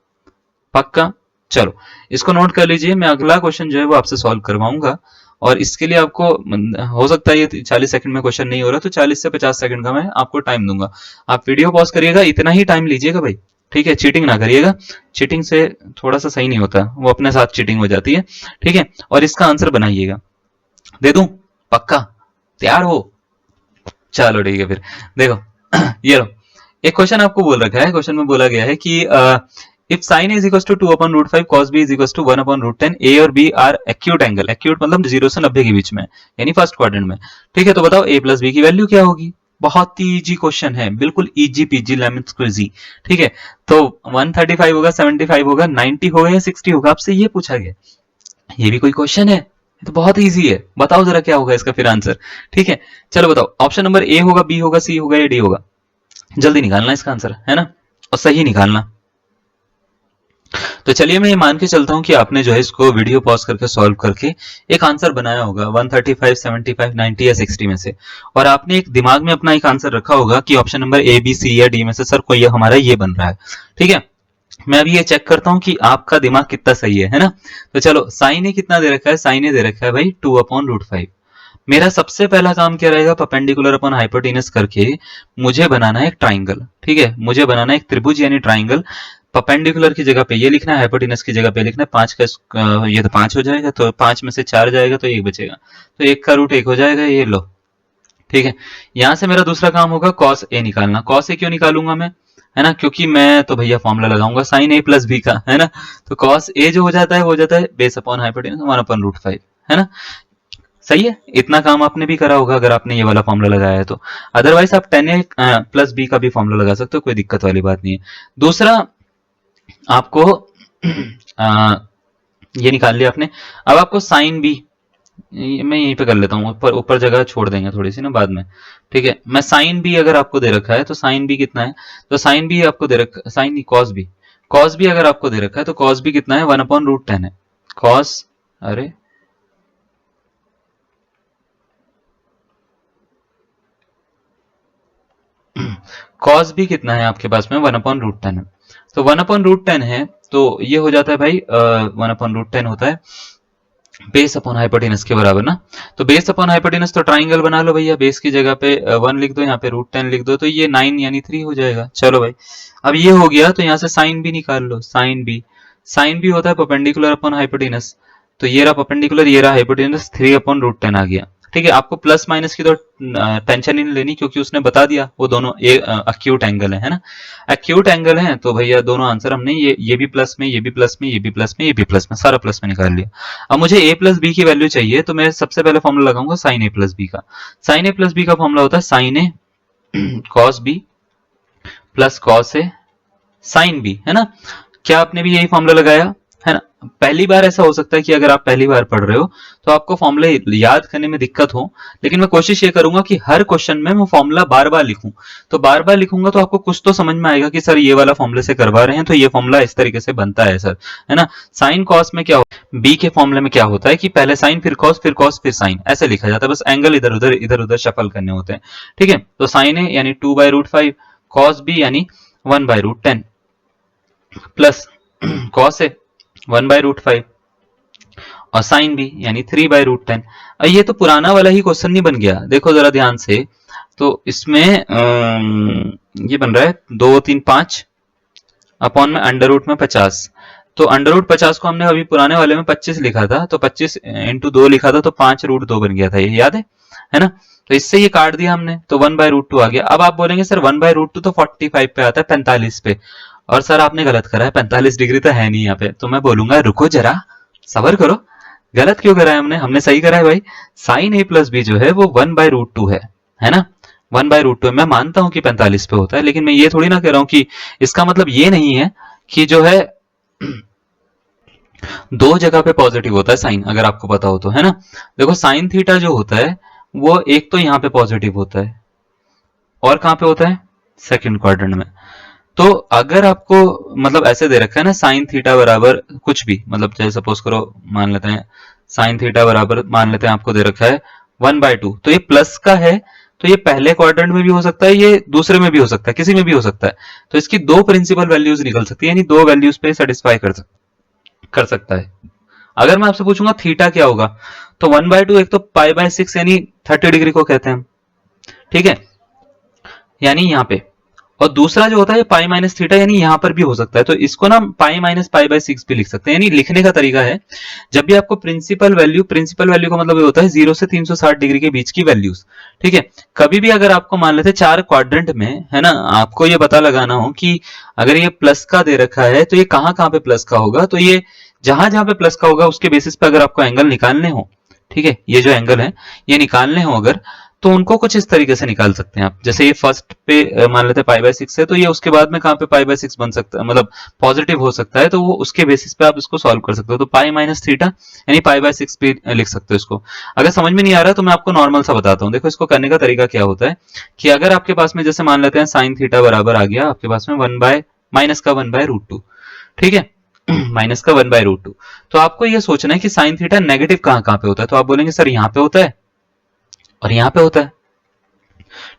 पक्का। चलो इसको नोट कर लीजिए, मैं अगला क्वेश्चन जो है वो आपसे सॉल्व करवाऊंगा, और इसके लिए आपको हो सकता है ये 40 सेकंड में क्वेश्चन नहीं हो रहा, तो 40 से 50 सेकंड का मैं आपको टाइम दूंगा। आप वीडियो पॉज करिएगा, इतना ही टाइम लीजिएगा भाई, ठीक है, चीटिंग ना करिएगा, चीटिंग से थोड़ा सा सही नहीं होता, वो अपने साथ चीटिंग हो जाती है। ठीक है, और इसका आंसर बनाइएगा, दे दूं, पक्का, तैयार हो, चलो ठीक है फिर। देखो ये लो, एक क्वेश्चन आपको बोल रखा है, क्वेश्चन में बोला गया है कि if sine is equal to 2 upon root 5, cos B is equal to 1 upon root 10, A और B are acute angle, acute मतलब 0 से 90 के बीच में, यानी फर्स्ट क्वाड्रेंट में। ठीक है, तो बताओ ए प्लस बी की वैल्यू क्या होगी। बहुत ही इजी क्वेश्चन है, बिल्कुल इजी पीजी लेमन स्क्वीजी। ठीक है, तो 135 होगा, 75 होगा, 90 होगा या 60 होगा, आपसे ये पूछा गया, ये भी कोई क्वेश्चन है, ये तो बहुत इजी है। बताओ जरा क्या होगा इसका फिर आंसर। ठीक है, चलो बताओ, ऑप्शन नंबर ए होगा, बी होगा, सी होगा या डी होगा, जल्दी निकालना इसका आंसर, है ना, और सही निकालना। तो चलिए मैं ये मान के चलता हूं कि आपने जो है इसको वीडियो पॉज करके सॉल्व करके एक आंसर बनाया होगा 135, 75, 90 या 60 में से, और आपने एक दिमाग में अपना एक आंसर रखा होगा कि option number A B C या डी में से सर कोई हमारा ये बन रहा है। ठीक है, मैं अभी ये चेक करता हूं कि आपका दिमाग कितना सही है ना। तो चलो, साइन ए कितना दे रखा है, साइन ए दे रखा है भाई 2 अपॉन रूट 5। मेरा सबसे पहला काम क्या रहेगा, परपेंडिकुलर अपॉन हाइपोटेनस करके मुझे बनाना है एक ट्राइंगल। ठीक है, मुझे बनाना है एक त्रिभुज यानी ट्राइंगल। परपेंडिकुलर की जगह पे ये लिखना है, हाइपोटेनस की जगह पे लिखना है 5 का, ये तो 5 हो जाएगा, तो 5 में से 4 जाएगा तो 1 बचेगा, तो 1 का रूट 1 हो जाएगा, ये लो। ठीक है, यहां से मेरा दूसरा काम होगा कॉस ए निकालना। कॉस ए क्यों निकालूंगा मैं, है ना, क्योंकि मैं तो भैया फॉर्मूला लगाऊंगा साइन ए प्लस बी का, है ना। तो कॉस ए जो हो जाता है वो हो जाता है base upon hypotenuse 1 upon root 5, है ना। सही है, इतना काम आपने भी करा होगा अगर आपने ये वाला फॉर्मूला लगाया है तो। अदरवाइज आप टेन ए प्लस बी का भी फॉर्मूला लगा सकते हो, कोई दिक्कत वाली बात नहीं है। दूसरा आपको ये निकाल लिया आपने, अब आपको साइन बी, मैं यहीं पे कर लेता हूँ, ऊपर ऊपर जगह छोड़ देंगे थोड़ी सी ना बाद में। ठीक है, मैं साइन बी अगर आपको दे रखा है तो साइन बी कितना है, तो साइन बी आपको दे रखा, sine cos B, cos B अगर आपको दे रखा है तो कॉस बी कितना है, 1 अपॉन रूट 10 है। कॉस, अरे कॉस भी कितना है आपके पास में, 1 अपॉन रूट 10 है। तो 1 अपॉन रूट 10 है, तो ये हो जाता है भाई 1 अपॉन रूट 10 होता है बेस अपॉन हाइपोटेनस के बराबर ना। तो बेस अपॉन हाइपोटेनस, तो ट्राइंगल बना लो भैया, बेस की जगह पे 1 लिख दो, यहाँ पे रूट 10 लिख दो, तो ये 9 यानी 3 हो जाएगा। चलो भाई, अब ये हो गया, तो यहाँ से साइन भी निकाल लो, साइन बी, साइन बी होता है परपेंडिकुलर अपॉन हाइपोटेनस, तो ये रहा परपेंडिकुलर, ये रहा हाइपोटेनस, 3 अपॉन रूट 10 आ गया, ठीक है, आपको प्लस माइनस की तो टेंशन ही नहीं लेनी, क्योंकि उसने बता दिया वो दोनों अक्यूट एंगल है ना। अक्यूट एंगल है तो भैया दोनों आंसर हमने ये भी प्लस में, ये भी प्लस में, ये भी प्लस में, ये भी प्लस में, सारा प्लस में निकाल लिया। अब मुझे a प्लस बी की वैल्यू चाहिए, तो मैं सबसे पहले फॉर्मूला लगाऊंगा साइन ए प्लस बी का। साइन ए प्लस बी का फॉर्मूला होता है sine A cos B plus cos A sine B, है ना। क्या आपने भी यही फॉर्मूला लगाया है ना। पहली बार ऐसा हो सकता है कि अगर आप पहली बार पढ़ रहे हो तो आपको फॉर्मूले याद करने में दिक्कत हो, लेकिन मैं कोशिश ये करूंगा कि हर क्वेश्चन में मैं फॉर्मूला बार बार लिखूं। तो बार बार लिखूंगा तो आपको कुछ तो समझ में आएगा कि सर ये वाला फॉर्मूले से करवा रहे हैं तो ये फॉर्मूला इस तरीके से बनता है सर, है ना। साइन कॉस में क्या होता है, बी के फॉर्मूले में क्या होता है कि पहले साइन फिर कॉस फिर कॉस फिर साइन, ऐसे लिखा जाता है। बस एंगल इधर उधर शफल करने होते हैं, ठीक है। तो साइन ए यानी 2/√5, कॉस बी यानी 1/√10 प्लस कॉस ए 1/√5 और साइन बी यानी 3/√10। ये तो पुराना वाला ही क्वेश्चन नहीं बन गया, देखो जरा ध्यान से। तो इसमें ये बन रहा है 2 3 5 अपॉन में अंडर रूट में 50। तो अंडर रूट 50 को हमने अभी पुराने वाले में 25 लिखा था, तो 25 इंटू 2 लिखा था, तो 5√2 बन गया था, ये याद है ना। तो इससे ये काट दिया हमने, तो 1/√2 आ गया। अब आप बोलेंगे सर 1/√2 तो 45 पे आता है, 45 पे। और सर आपने गलत करा है, 45 डिग्री तो है नहीं यहाँ पे। तो मैं बोलूंगा रुको जरा, सबर करो, गलत क्यों करा है हमने, हमने सही करा है भाई। साइन ए प्लस बी जो है वो 1/√2 है ना। 1/√2 मैं मानता हूं कि 45 पे होता है, लेकिन मैं ये थोड़ी ना कह रहा हूं कि इसका मतलब ये नहीं है कि जो है दो जगह पे पॉजिटिव होता है साइन, अगर आपको पता हो तो, है ना। देखो साइन थीटा जो होता है वो एक तो यहाँ पे पॉजिटिव होता है, और कहां पे होता है, सेकंड क्वाड्रेंट में। तो अगर आपको मतलब ऐसे दे रखा है ना साइन थीटा बराबर कुछ भी, मतलब जैसे सपोज करो मान लेते हैं साइन थीटा बराबर मान लेते हैं आपको दे रखा है 1/2, तो ये प्लस का है, तो ये पहले क्वाड्रेंट में भी हो सकता है, ये दूसरे में भी हो सकता है, किसी में भी हो सकता है। तो इसकी दो प्रिंसिपल वैल्यूज निकल सकती है, यानी दो वैल्यूज पे सेटिस्फाई कर सकता है। अगर मैं आपसे पूछूंगा थीटा क्या होगा, तो 1/2 एक तो π/6 यानी 30 डिग्री को कहते हैं, ठीक है, यानी यहाँ पे। और दूसरा जो होता है पाई माइनस थीटा, यानी यहां पर भी हो सकता है, तो इसको ना पाई माइनस π/6 भी लिख सकते हैं। यानी लिखने का तरीका है, जब भी आपको प्रिंसिपल वैल्यू का मतलब ये होता है 0 से 360 डिग्री के बीच की वैल्यूज, ठीक है। कभी भी अगर आपको मान लेते चार क्वाड्रेंट में, है ना, आपको ये पता लगाना हो कि अगर ये प्लस का दे रखा है तो ये कहां कहां पे प्लस का होगा, तो ये जहां जहां पे प्लस का होगा उसके बेसिस पे अगर आपको एंगल निकालने हो, ठीक है, ये जो एंगल है ये निकालने हो अगर, तो उनको कुछ इस तरीके से निकाल सकते हैं आप। जैसे ये फर्स्ट पे मान लेते हैं π/6 है, तो ये उसके बाद में कहां पे π/6 बन सकता है, मतलब पॉजिटिव हो सकता है, तो वो उसके बेसिस पे आप इसको सॉल्व कर सकते हो। तो पाई माइनस थीटा यानी π/6 भी लिख सकते हो इसको। अगर समझ में नहीं आ रहा तो मैं आपको नॉर्मल सा बताता हूँ। देखो इसको करने का तरीका क्या होता है कि अगर आपके पास में जैसे मान लेते हैं साइन थीटा बराबर आ गया आपके पास में माइनस का 1/√2, ठीक है, माइनस का 1/√2। तो आपको ये सोचना है कि साइन थीटा नेगेटिव कहां कहां पे होता है, तो आप बोलेंगे सर यहाँ पे होता है और यहाँ पे होता है,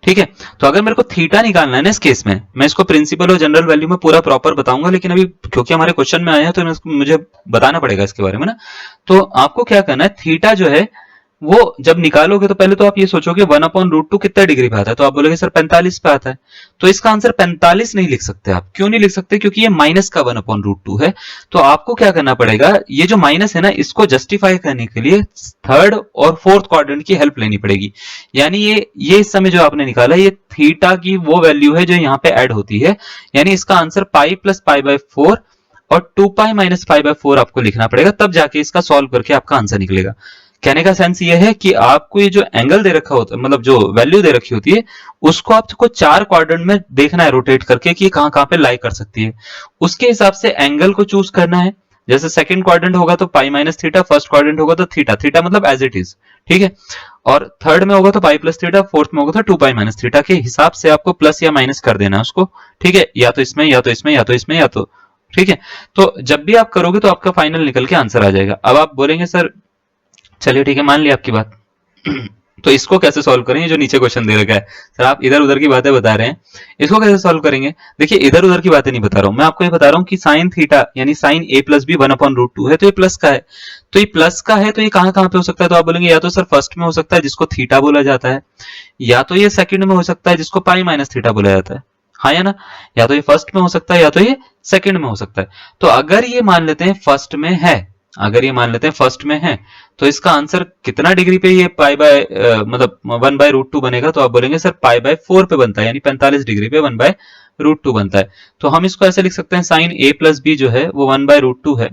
ठीक है। तो अगर मेरे को थीटा निकालना है ना इस केस में, मैं इसको प्रिंसिपल और जनरल वैल्यू में पूरा प्रॉपर बताऊंगा, लेकिन अभी क्योंकि हमारे क्वेश्चन में आया है तो मुझे बताना पड़ेगा इसके बारे में ना। तो आपको क्या करना है, थीटा जो है वो जब निकालोगे तो पहले तो आप ये सोचोगे 1/√2 कितना डिग्री पे आता है, तो आप बोलोगे सर 45 पे आता है। तो इसका आंसर 45 नहीं लिख सकते आप। क्यों नहीं लिख सकते, क्योंकि ये माइनस का 1/√2 है। तो आपको क्या करना पड़ेगा, ये जो माइनस है ना इसको जस्टिफाई करने के लिए थर्ड और फोर्थ क्वाड्रेंट की हेल्प लेनी पड़ेगी। यानी ये इस समय जो आपने निकाला ये थीटा की वो वैल्यू है जो यहाँ पे ऐड होती है, यानी इसका आंसर पाई प्लस π/4 और 2π माइनस π/4 आपको लिखना पड़ेगा, तब जाके इसका सॉल्व करके आपका आंसर निकलेगा। कहने का सेंस ये है कि आपको ये जो एंगल दे रखा होता है, मतलब जो वैल्यू दे रखी होती है, उसको आपको चार क्वाड्रेंट में देखना है रोटेट करके कि कहां कहां पे लाई कर सकती है। उसके हिसाब से एंगल को चूज करना है। जैसे सेकंड क्वाड्रेंट होगा तो pi minus theta, first quadrant होगा तो थीटा, थीटा मतलब एज इट इज, ठीक है। और थर्ड में होगा तो पाई प्लस थीटा, फोर्थ में होगा तो 2π माइनस थीटा के हिसाब से आपको प्लस या माइनस कर देना है उसको, ठीक है, या तो इसमें या तो इसमें या तो इसमें या तो, ठीक है। तो जब भी आप करोगे तो आपका फाइनल निकल के आंसर आ जाएगा। अब आप बोलेंगे सर चलिए ठीक है, मान लिया आपकी बात, तो इसको कैसे सॉल्व करें, जो नीचे क्वेश्चन दे रखा है। सर आप इधर उधर की बातें बता रहे हैं, इसको कैसे सॉल्व करेंगे। देखिए इधर उधर की बातें नहीं बता रहा हूं मैं, आपको ये बता रहा हूं कि साइन थीटा यानी साइन ए प्लस बी 1/√2 है, तो ये प्लस का है। तो ये प्लस का है तो ये कहां कहां पे हो सकता है, तो आप बोलेंगे या तो सर फर्स्ट में हो सकता है जिसको थीटा बोला जाता है, या तो ये सेकंड में हो सकता है जिसको पाई माइनस थीटा बोला जाता है, हाँ या ना। या तो ये फर्स्ट में हो सकता है या तो ये सेकंड में हो सकता है। तो अगर ये मान लेते हैं फर्स्ट में है, अगर ये मान लेते हैं फर्स्ट में है, तो इसका आंसर कितना डिग्री पे ये पाई बाय मतलब 1/√2 बनेगा, तो आप बोलेंगे सर पाई/4 पे बनता है, यानी 45 डिग्री पे 1/√2 बनता है। तो हम इसको ऐसे लिख सकते हैं साइन a प्लस बी जो है वो 1/√2 है,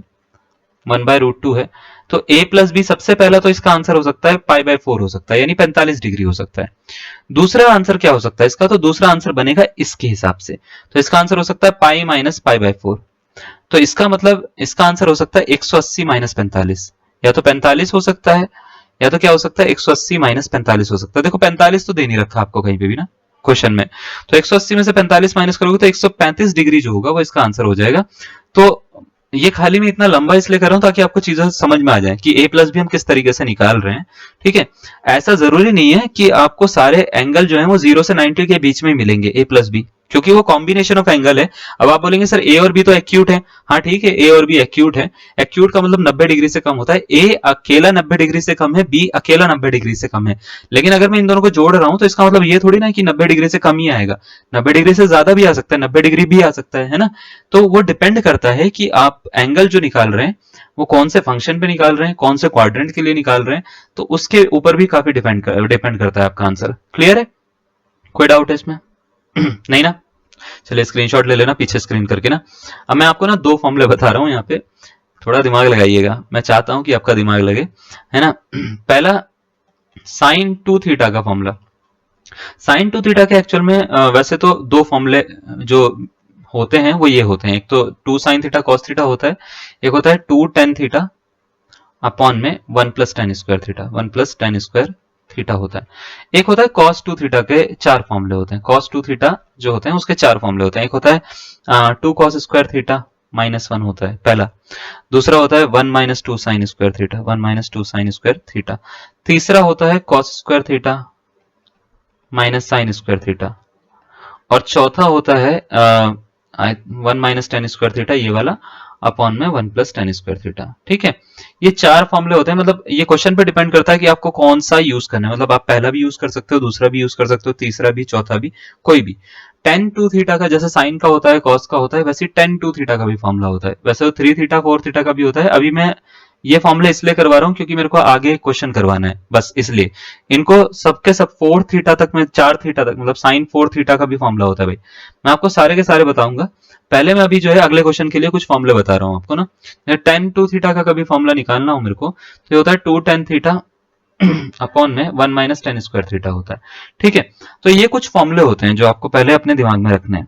1/√2 है। तो a प्लस बी सबसे पहला तो इसका आंसर हो सकता है पाई/4 हो सकता है, यानी 45 डिग्री हो सकता है। दूसरा आंसर क्या हो सकता है इसका, तो दूसरा आंसर बनेगा इसके हिसाब से, तो इसका आंसर हो सकता है पाई माइनस पाई/4। तो इसका मतलब इसका आंसर हो सकता है 180 माइनस 45, या तो 45 हो सकता है, या तो क्या हो सकता है 180 माइनस 45 हो सकता है। देखो 45 तो दे नहीं रखा आपको कहीं पे भी ना क्वेश्चन में, तो 180 में से 45 माइनस करोगे तो 135 डिग्री जो होगा वो इसका आंसर हो जाएगा। तो ये खाली मैं इतना लंबा इसलिए कर रहा हूं ताकि आपको चीजें समझ में आ जाए कि a प्लस भी हम किस तरीके से निकाल रहे हैं। ठीक है, ऐसा जरूरी नहीं है कि आपको सारे एंगल जो है वो 0 से 90 के बीच में मिलेंगे a प्लस बी, क्योंकि वो कॉम्बिनेशन ऑफ एंगल है। अब आप बोलेंगे सर ए और बी तो एक्यूट है, हाँ ठीक है ए और बी एक्यूट है, एक्यूट का मतलब 90 डिग्री से कम होता है, ए अकेला 90 डिग्री से कम है, बी अकेला 90 डिग्री से कम है। लेकिन अगर मैं इन दोनों को जोड़ रहा हूं तो इसका मतलब ये थोड़ी ना कि 90 डिग्री से कम ही आएगा, 90 डिग्री से ज्यादा भी आ सकता है, 90 डिग्री भी आ सकता है ना। तो वो डिपेंड करता है कि आप एंगल जो निकाल रहे हैं वो कौन से फंक्शन पे निकाल रहे हैं, कौन से क्वाड्रेंट के लिए निकाल रहे हैं, तो उसके ऊपर भी काफी डिपेंड करता है आपका आंसर। क्लियर है, कोई डाउट है इसमें? नहीं ना, चलिए स्क्रीनशॉट ले लेना पीछे स्क्रीन करके ना। अब मैं आपको ना दो फॉर्मूले बता रहा हूं, यहाँ पे थोड़ा दिमाग लगाइएगा, मैं चाहता हूं कि आपका दिमाग लगे, है ना। पहला साइन 2 थीटा का फॉर्मूला, साइन 2 थीटा के एक्चुअल में वैसे तो दो फॉर्मूले जो होते हैं वो ये होते हैं, एक तो 2 साइन थीटा कॉस थीटा होता है, एक होता है 2 टेन थीटा अपॉन में 1 plus ten square theta, 1 plus ten square theta होता है। एक होता है cos 2 थीटा के चार फॉर्मूले होते हैं, cos 2 थीटा जो होते हैं उसके चार फॉर्मूले होते हैं। एक होता है 2 cos स्क्वायर थीटा -1 होता है पहला, दूसरा होता है 1 minus 2 sine square theta, 1 minus 2 sine square theta, तीसरा होता है cos square theta minus sine square theta, और चौथा होता है 1 माइनस टेन स्क्वायर थीटा ये वाला अपॉन में 1 प्लस टेन स्क्वायर थीटा। ठीक है, ये चार फॉर्मूले होते हैं, मतलब ये क्वेश्चन पे डिपेंड करता है कि आपको कौन सा यूज करना है, मतलब आप पहला भी यूज कर सकते हो, दूसरा भी यूज कर सकते हो, तीसरा भी, चौथा भी, कोई भी। टेन टू थीटा का जैसे साइन का होता है कॉस का होता है, वैसे टेन टू थीटा का भी फॉर्मूला होता है, वैसे तो 3 थीटा 4 थीटा का भी होता है। अभी मैं ये फॉर्मूला इसलिए करवा रहा हूँ क्योंकि मेरे को आगे क्वेश्चन करवाना है, बस इसलिए इनको सबके सब 4 थीटा तक में, 4 थीटा तक, मतलब साइन 4 थीटा का भी फॉर्मूला होता है भाई। मैं आपको सारे के सारे बताऊंगा, पहले मैं अभी जो है अगले क्वेश्चन के लिए कुछ फॉर्मूले बता रहा हूँ आपको ना। टेन टू थीटा का कभी फॉर्मूला निकालना हो मेरे को तो ये होता है 2 टेन थीटा अपॉन में 1 माइनस टेन स्क्वायर थीटा होता है। ठीक है, तो ये कुछ फॉर्मूले होते हैं जो आपको पहले अपने दिमाग में रखने हैं।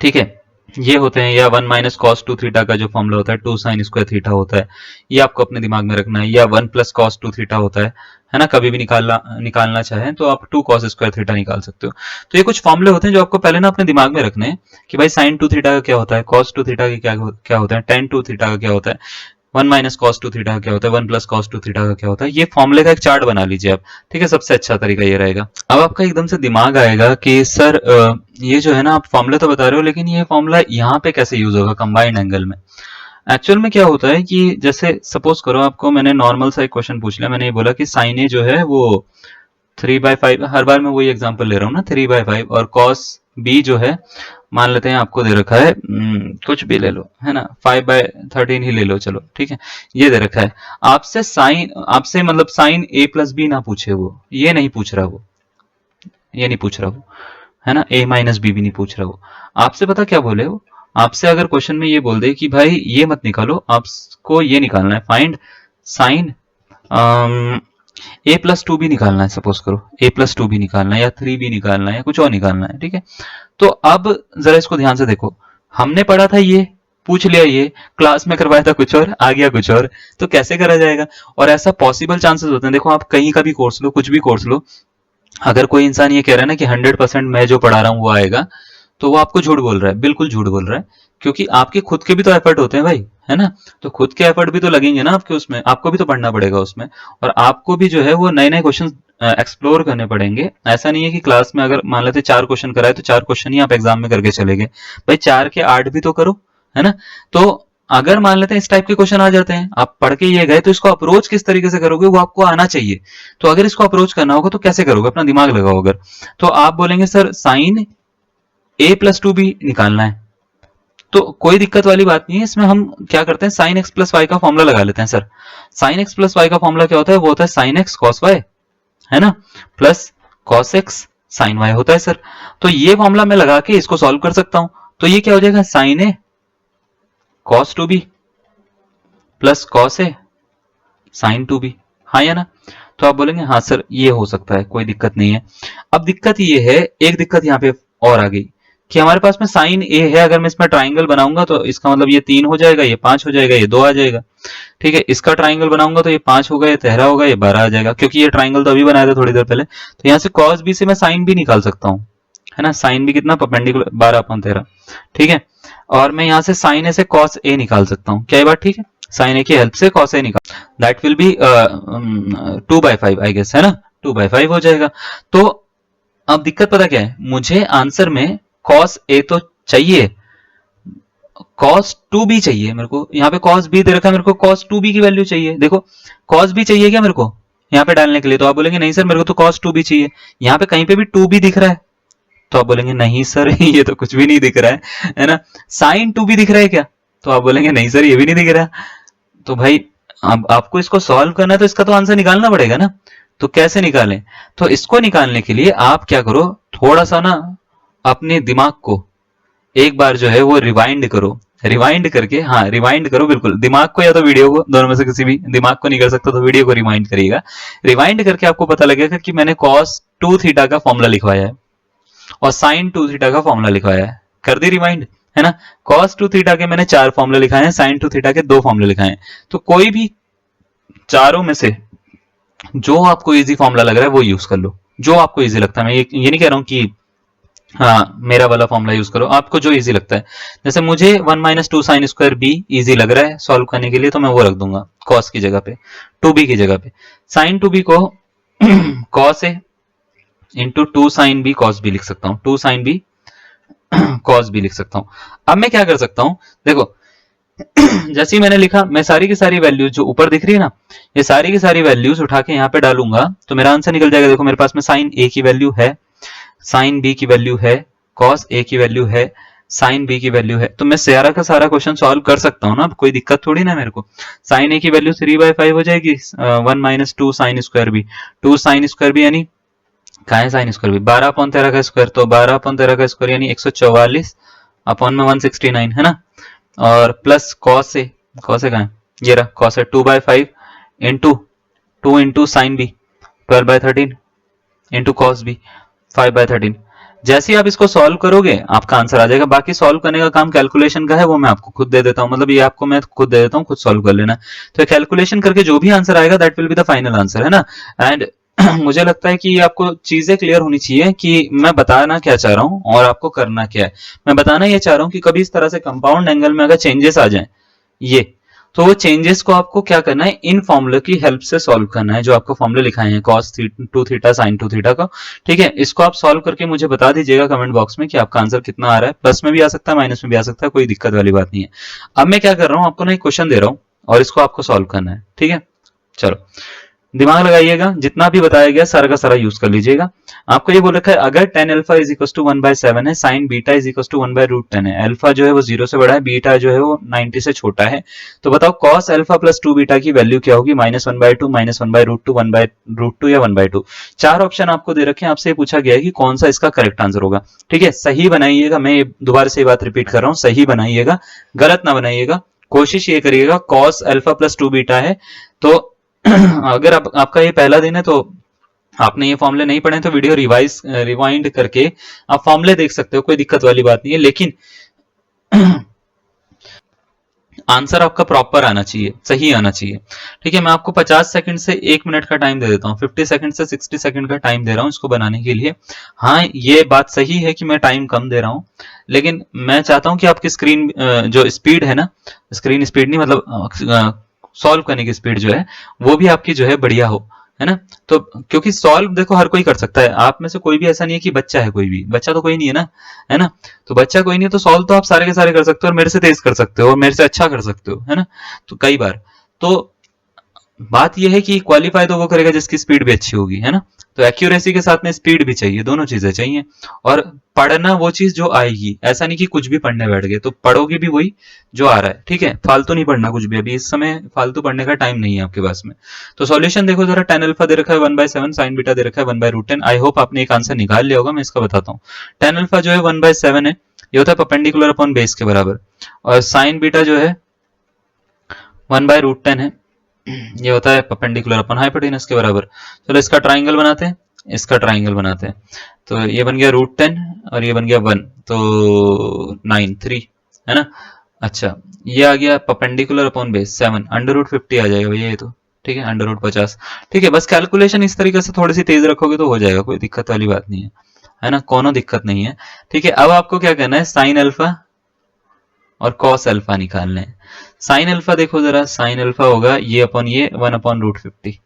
ठीक है, ये होते हैं, या 1 माइनस कॉस 2 थीटा का जो फॉर्मूला होता है 2 साइन स्क्वायर थीटा होता है, ये आपको अपने दिमाग में रखना है, या 1 प्लस कॉस 2 थीटा होता है ना। कभी भी निकालना चाहें तो आप 2 कॉस स्क्वायर थीटा निकाल सकते हो। तो ये कुछ फॉर्मूले होते हैं जो आपको पहले ना अपने दिमाग में रखने हैं कि भाई साइन 2 थीटा का क्या होता है, कॉस 2 थीटा का क्या होता है, टेन 2 थीटा का क्या होता है, 1 माइनस कॉस 2 थीटा का क्या होता है, 1 प्लस कॉस 2 थीटा का क्या होता है। ये फॉर्मूले का एक चार्ट बना लीजिए आप। ठीक है, सबसे अच्छा तरीका ये रहेगा। अब आपका एकदम से दिमाग आएगा कि सर ये जो है ना आप फॉर्मूले तो बता रहे हो, लेकिन ये फॉर्मूला यहाँ पे कैसे यूज होगा कंबाइंड एंगल में। एक्चुअल में क्या होता है कि जैसे सपोज करो आपको मैंने नॉर्मल सा एक क्वेश्चन पूछ लिया, मैंने ये बोला कि साइन ए जो है वो 3/5, हर बार मैं वही एग्जांपल ले रहा हूँ ना, 3/5, और कॉस बी जो है मान लेते हैं आपको दे रखा है कुछ भी ले लो, है ना, 5/13 ही ले लो, चलो ठीक है, ये दे रखा है। आपसे मतलब साइन ए प्लस बी ना पूछे, वो ये नहीं पूछ रहा, वो ये नहीं पूछ रहा वो, है ना, a माइनस बी भी नहीं पूछ रहा वो। आपसे पता क्या बोले वो, आपसे अगर क्वेश्चन में ये बोल दे कि भाई ये मत निकालो, आपको ये निकालना है, फाइंड साइन a+2 भी निकालना है, सपोज करो a+2 भी निकालना है, या 3 भी निकालना है, या कुछ और निकालना है। ठीक है, तो अब जरा इसको ध्यान से देखो, हमने पढ़ा था ये, पूछ लिया ये, क्लास में करवाया था कुछ और, आ गया कुछ और, तो कैसे करा जाएगा। और ऐसा पॉसिबल चांसेस होते हैं, देखो आप कहीं का भी कोर्स लो, कुछ भी कोर्स लो, अगर कोई इंसान ये कह रहा है ना कि 100% मैं जो पढ़ा रहा हूं वो आएगा, तो वो आपको झूठ बोल रहा है, बिल्कुल झूठ बोल रहा है, क्योंकि आपके खुद के भी तो एफर्ट होते हैं भाई, है ना। तो खुद के एफर्ट भी तो लगेंगे ना आपके, उसमें आपको भी तो पढ़ना पड़ेगा उसमें, और आपको भी जो है वो नए नए क्वेश्चन एक्सप्लोर करने पड़ेंगे। ऐसा नहीं है कि क्लास में अगर मान लेते 4 क्वेश्चन कराए तो 4 क्वेश्चन ही आप एग्जाम में करके चले गए, भाई 4 के 8 भी तो करो, है ना। तो अगर मान लेते हैं इस टाइप के क्वेश्चन आ जाते हैं, आप पढ़ के ये गए, तो इसको अप्रोच किस तरीके से करोगे वो आपको आना चाहिए। तो अगर इसको अप्रोच करना होगा तो कैसे करोगे, अपना दिमाग लगाओ। अगर तो आप बोलेंगे सर साइन a+2 भी निकालना है, तो कोई दिक्कत वाली बात नहीं है। इसमें हम क्या करते हैं, साइन एक्स प्लस वाई का फॉर्मूला लगा लेते हैं sir. Sine x plus y का फॉर्मूला क्या होता है, वो होता है साइन एक्स कॉस वाई, है ना, plus cos x sine y होता है सर। तो ये फॉर्मूला मैं लगा के इसको सॉल्व कर सकता हूं। तो ये क्या हो जाएगा, sine A cos two B plus cos A sine two B, हाँ या ना। तो आप बोलेंगे हाँ सर ये हो सकता है, कोई दिक्कत नहीं है। अब दिक्कत ये है, एक दिक्कत यहाँ पे और आ गई कि हमारे पास में साइन ए है, अगर मैं इसमें ट्राइंगल बनाऊंगा तो इसका मतलब ये 3 हो जाएगा, ये 5 हो जाएगा, ये 2 आ जाएगा। ठीक है, इसका ट्राइंगल बनाऊंगा तो ये 5 होगा, ये 13 होगा, ये 12 आ जाएगा, क्योंकि ये ट्राइंगल तो अभी बनाया था थोड़ी देर पहले। तो यहाँ से कॉस बी से मैं साइन भी निकाल सकता हूँ, है ना, साइन भी कितना, परपेंडिकुलर 12/13। ठीक है, और मैं यहाँ से साइन ए से कॉस ए निकाल सकता हूँ। क्या ये बात ठीक है, साइन ए की हेल्प से कॉस ए निकाल, that will be 2/5 I guess, है ना, 2/5 हो जाएगा। तो अब दिक्कत पता क्या है, मुझे आंसर में कॉस ए तो चाहिए, कॉस टू बी चाहिए मेरे को। यहाँ पे कॉस बी दे रखा है, मेरे को कॉस टू बी की वैल्यू चाहिए। देखो कॉस बी चाहिए क्या मेरे को यहाँ पे डालने के लिए, तो आप बोलेंगे नहीं सर मेरे को तो कॉस टू बी चाहिए। यहाँ पे कहीं पे भी टू बी दिख रहा है, तो आप बोलेंगे नहीं सर ये तो कुछ भी नहीं दिख रहा है ना। साइन टू बी दिख रहा है क्या, तो आप बोलेंगे नहीं सर ये भी नहीं दिख रहा। तो भाई अब आपको इसको सॉल्व करना है तो इसका तो आंसर निकालना पड़ेगा ना। तो कैसे निकालें, तो इसको निकालने के लिए आप क्या करो, थोड़ा सा ना अपने दिमाग को एक बार जो है वो रिवाइंड करो, रिवाइंड करके, हाँ रिवाइंड करो बिल्कुल, दिमाग को या तो वीडियो को, दोनों में से किसी भी, दिमाग को नहीं कर सकता तो वीडियो को रिवाइंड करिएगा। रिवाइंड करके आपको पता लगेगा कि मैंने कॉस टू थीटा का फॉर्मूला लिखवाया है और साइन टू थीटा का फॉर्मूला लिखवाया है, कर दी रिवाइंड, है ना। कॉस टू थीटा के मैंने 4 फॉर्मूले लिखाए हैं, साइन टू थीटा के 2 फॉर्मूले लिखाए हैं। तो कोई भी चारों में से जो आपको इजी फॉर्मूला लग रहा है वो यूज कर लो, जो आपको इजी लगता है। मैं ये नहीं कह रहा हूं कि हाँ मेरा वाला फॉर्मूला यूज करो, आपको जो इजी लगता है। जैसे मुझे 1 - 2 साइन स्क्वायर बी इजी लग रहा है सॉल्व करने के लिए, तो मैं वो रख दूंगा कॉस की जगह पे, टू बी की जगह पे। साइन टू बी को cos A into 2 sine B cos B लिख सकता हूँ, 2 साइन बी कॉस बी लिख सकता हूँ। अब मैं क्या कर सकता हूँ, देखो जैसे ही मैंने लिखा, मैं सारी की सारी वैल्यूज जो ऊपर दिख रही है ना, ये सारी की सारी वैल्यूज उठा के यहाँ पे डालूंगा तो मेरा आंसर निकल जाएगा। देखो मेरे पास में साइन ए की वैल्यू है, साइन बी की वैल्यू है, कॉस ए की वैल्यू है, साइन बी की वैल्यू है। तो मैं सारा का सारा क्वेश्चन सॉल्व कर सकता हूँ ना, कोई दिक्कत थोड़ी ना मेरे को। साइन ए की वैल्यू 3/5 हो जाएगी, 1 - 2 sine square B, 2 sine square B यानी कहा है साइन स्क्वायर बी, 12/13 का स्क्वायर, तो 12/13 का स्क्वायर यानी 144 अपॉन में 169, है ना। और plus cos A, cos A कहा है, ये रहा cos A, 2/5 into 2 into sine B 12/13 into cos B 5/13। जैसे ही आप इसको सॉल्व करोगे आपका आंसर आ जाएगा। बाकी सॉल्व करने का काम कैलकुलेशन का है, वो मैं आपको खुद दे देता हूं, मतलब ये आपको मैं खुद दे देता हूं, खुद सॉल्व कर लेना। तो कैलकुलेशन करके जो भी आंसर आएगा that will be the final answer, है ना। एंड मुझे लगता है कि आपको चीजें क्लियर होनी चाहिए कि मैं बताना क्या चाह रहा हूं और आपको करना क्या है। मैं बताना ये चाह रहा हूं कि कभी इस तरह से कंपाउंड एंगल में अगर चेंजेस आ जाएं ये, तो वो चेंजेस को आपको क्या करना है, इन फॉर्मूले की हेल्प से सॉल्व करना है, जो आपको फॉर्मूले लिखाए हैं cos two theta sine to theta का। ठीक है, इसको आप सॉल्व करके मुझे बता दीजिएगा कमेंट बॉक्स में कि आपका आंसर कितना आ रहा है। प्लस में भी आ सकता है, माइनस में भी आ सकता है, कोई दिक्कत वाली बात नहीं है। अब मैं क्या कर रहा हूं, आपको ना एक क्वेश्चन दे रहा हूं और इसको आपको सॉल्व करना है। ठीक है, चलो दिमाग लगाइएगा, जितना भी बताया गया सारा का सारा यूज कर लीजिएगा। आपको ये बोल रखा है अगर tan alpha is equal to 1/7 है, sin beta is equal to 1/√10 है, अल्फा जो है वो 0 से बड़ा है, बीटा जो है वो 90 से छोटा है, तो बताओ cos अल्फा प्लस 2 बीटा की वैल्यू क्या होगी, -1/2, -1/√2, 1/√2 या 1/2। 4 ऑप्शन आपको दे रखे हैं, आपसे पूछा गया है कि कौन सा इसका करेक्ट आंसर होगा। ठीक है, सही बनाइएगा, मैं दोबारा से ये बात रिपीट कर रहा हूँ, सही बनाइएगा, गलत ना बनाइएगा। कोशिश ये करिएगा, cos अल्फा प्लस 2 बीटा है, तो अगर आपका ये पहला दिन है तो आपने ये फॉर्मूले नहीं पढ़े तो वीडियो रिवाइंड करके आप फॉर्मूले देख सकते हो, कोई दिक्कत वाली बात नहीं है। लेकिन आंसर आपका प्रॉपर आना चाहिए, सही आना चाहिए। ठीक है, मैं आपको 50 सेकंड से 1 मिनट का टाइम दे देता हूँ, 50 सेकंड से 60 सेकंड का टाइम दे रहा हूँ इसको बनाने के लिए। हाँ ये बात सही है कि मैं टाइम कम दे रहा हूँ, लेकिन मैं चाहता हूँ कि आपकी स्क्रीन जो स्पीड है ना, स्क्रीन स्पीड नहीं मतलब सॉल्व करने की स्पीड जो है वो भी आपकी जो है बढ़िया हो, है ना। तो क्योंकि सॉल्व देखो हर कोई कर सकता है, आप में से कोई भी ऐसा नहीं है कि बच्चा है, कोई भी बच्चा तो कोई नहीं है ना, है ना। तो बच्चा कोई नहीं है तो सॉल्व तो आप सारे के सारे कर सकते हो और मेरे से तेज कर सकते हो और मेरे से अच्छा कर सकते हो, है ना। तो कई बार तो बात यह है कि क्वालिफाई तो वो करेगा जिसकी स्पीड भी अच्छी होगी, है ना। तो एक्यूरेसी के साथ में स्पीड भी चाहिए, दोनों चीजें चाहिए। और पढ़ना वो चीज जो आएगी, ऐसा नहीं कि कुछ भी पढ़ने बैठ गए, तो पढ़ोगे भी वही जो आ रहा है, ठीक है। फालतू नहीं पढ़ना कुछ भी, अभी इस समय फालतू पढ़ने का टाइम नहीं है आपके पास में। तो सॉल्यूशन देखो जरा, टेन अल्फा दे रखा है 1/7, साइन बीटा दे रखा है 1/√10। आई होप आपने एक आंसर निकाल लिया होगा, मैं इसका बताता हूँ। टेन अल्फा जो है 1/7 है, ये होता है परपेंडिकुलर अपॉन बेस के बराबर। और साइन बीटा जो है 1/√10 है, ये होता है परपेंडिकुलर अपन हाइपोटेनस के बराबर। चलो इसका ट्राइंगल बनाते हैं, इसका ट्राइंगल बनाते हैं। तो ये बन गया √10 और ये बन गया 1, तो 9 3, है ना। अच्छा, ये आ गया परपेंडिकुलर अपॉन बेस 7, √50 आ जाएगा भैया ये तो, ठीक है, √50। ठीक है, बस कैलकुलेशन इस तरीके से थोड़ी सी तेज रखोगे तो हो जाएगा, कोई दिक्कत वाली बात नहीं है ना, कोनो दिक्कत नहीं है। ठीक है, अब आपको क्या करना है, साइन अल्फा और कॉस अल्फा निकालने हैं। साइन अल्फा देखो जरा, साइन अल्फा होगा ये अपॉन ये 1/√50,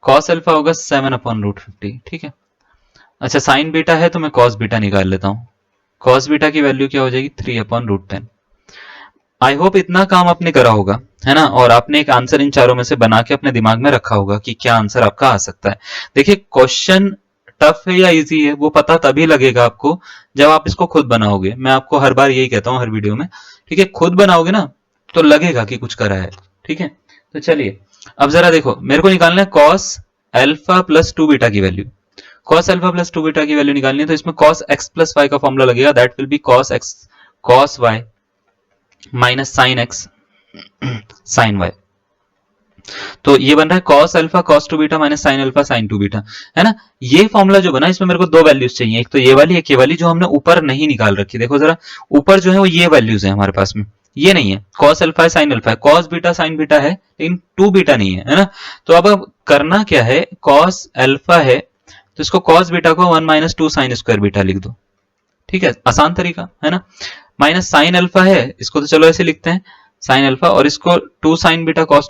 कॉस अल्फा होगा 7/√50, ठीक है। अच्छा, साइन बीटा है तो मैं कॉस बीटा निकाल लेता हूं। कॉस बीटा की वैल्यू क्या हो जाएगी, 3/√10। आई होप इतना काम आपने करा होगा, है ना, और आपने एक आंसर इन चारों में से बना के अपने दिमाग में रखा होगा कि क्या आंसर आपका आ सकता है। देखिए, क्वेश्चन टफ है या इजी है वो पता तभी लगेगा आपको जब आप इसको खुद बनाओगे। मैं आपको हर बार यही कहता हूं हर वीडियो में, ठीक है, खुद बनाओगे ना तो लगेगा कि कुछ करा है, ठीक है। तो चलिए, अब जरा देखो, मेरे को निकालना है कॉस अल्फा प्लस 2 बीटा की value. Cos alpha plus 2 beta की वैल्यू निकालनी है, तो इसमें कॉस एक्स प्लस वाई का फॉर्मूला लगेगा, that will be cos x cos y minus sine x sine y. तो ये बन रहा है cos alpha cos 2 beta minus sine alpha sine 2 beta, है ना। ये फॉर्मूला जो बना, इसमें मेरे को दो वैल्यूज चाहिए, एक तो ये वाली, एक ये वाली, जो हमने ऊपर नहीं निकाल रखी। देखो जरा, ऊपर जो है वो ये वैल्यूज है हमारे पास में, ये नहीं है। कॉस अल्फा है साइन अल्फा है, कॉस बीटा साइन बीटा है, लेकिन 2 बीटा नहीं है, है ना। तो अब करना क्या है, कॉस अल्फा है तो इसको कॉस बीटा को 1 - 2 साइन स्क्वायर बीटा लिख दो, ठीक है, आसान तरीका है ना। माइनस साइन अल्फा है, इसको तो चलो ऐसे लिखते हैं साइन अल्फा, और इसको 2 साइन बीटा कॉस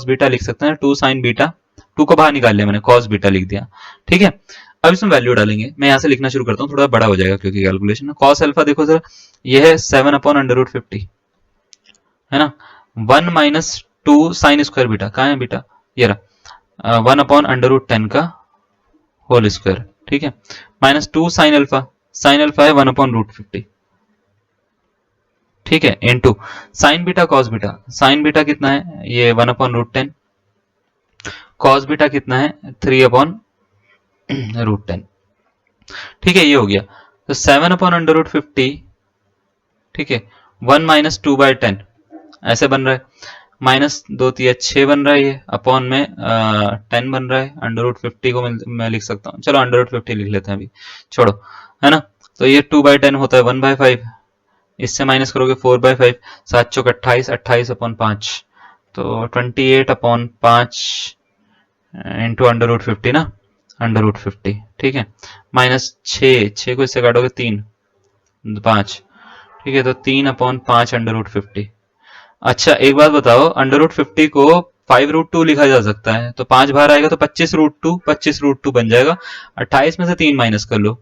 बीटा लिख सकते हैं, 2 साइन बीटा, 2 को बाहर निकाल लिया मैंने, कॉस बीटा लिख दिया, ठीक है। अब इसमें वैल्यू डालेंगे, मैं यहां से लिखना शुरू करता हूँ, थोड़ा बड़ा हो जाएगा क्योंकि कैलकुलेशन। कॉस अल्फा देखो सर, ये है 7/√50, है ना। 1 - 2 साइन स्क्वायर बीटा, कहाँ है बीटा, ये रहा, 1/√10 का होल स्क्वायर, ठीक है, -2 साइन अल्फा है 1/√50, ठीक है, into sine beta cos beta, sign beta कितना है, ये 1/√10, कॉस बीटा कितना है, 3/√10, ठीक है, ये हो गया। तो 7/√50, ठीक है, 1 - 2/10 ऐसे बन रहा है, -2 × 6 बन रहा है, ये अपॉन में 10 बन रहा है, √50 को मैं लिख सकता हूँ, चलो √50 लिख लेते हैं अभी, छोड़ो, है ना। तो ये 2/10 होता है 1/5, इससे माइनस करोगे 4/5, 7 चौक 28, 28/5, तो 28/5 इंटू √50 ना, √50, ठीक है, -6 को इससे काटोगे 3 5, ठीक है, तो 3/5 √50। अच्छा, एक बात बताओ, √50 को 5√2 लिखा जा सकता है, तो 5 बाहर आएगा तो 25√2 बन जाएगा, 28 में से 3 माइनस कर लो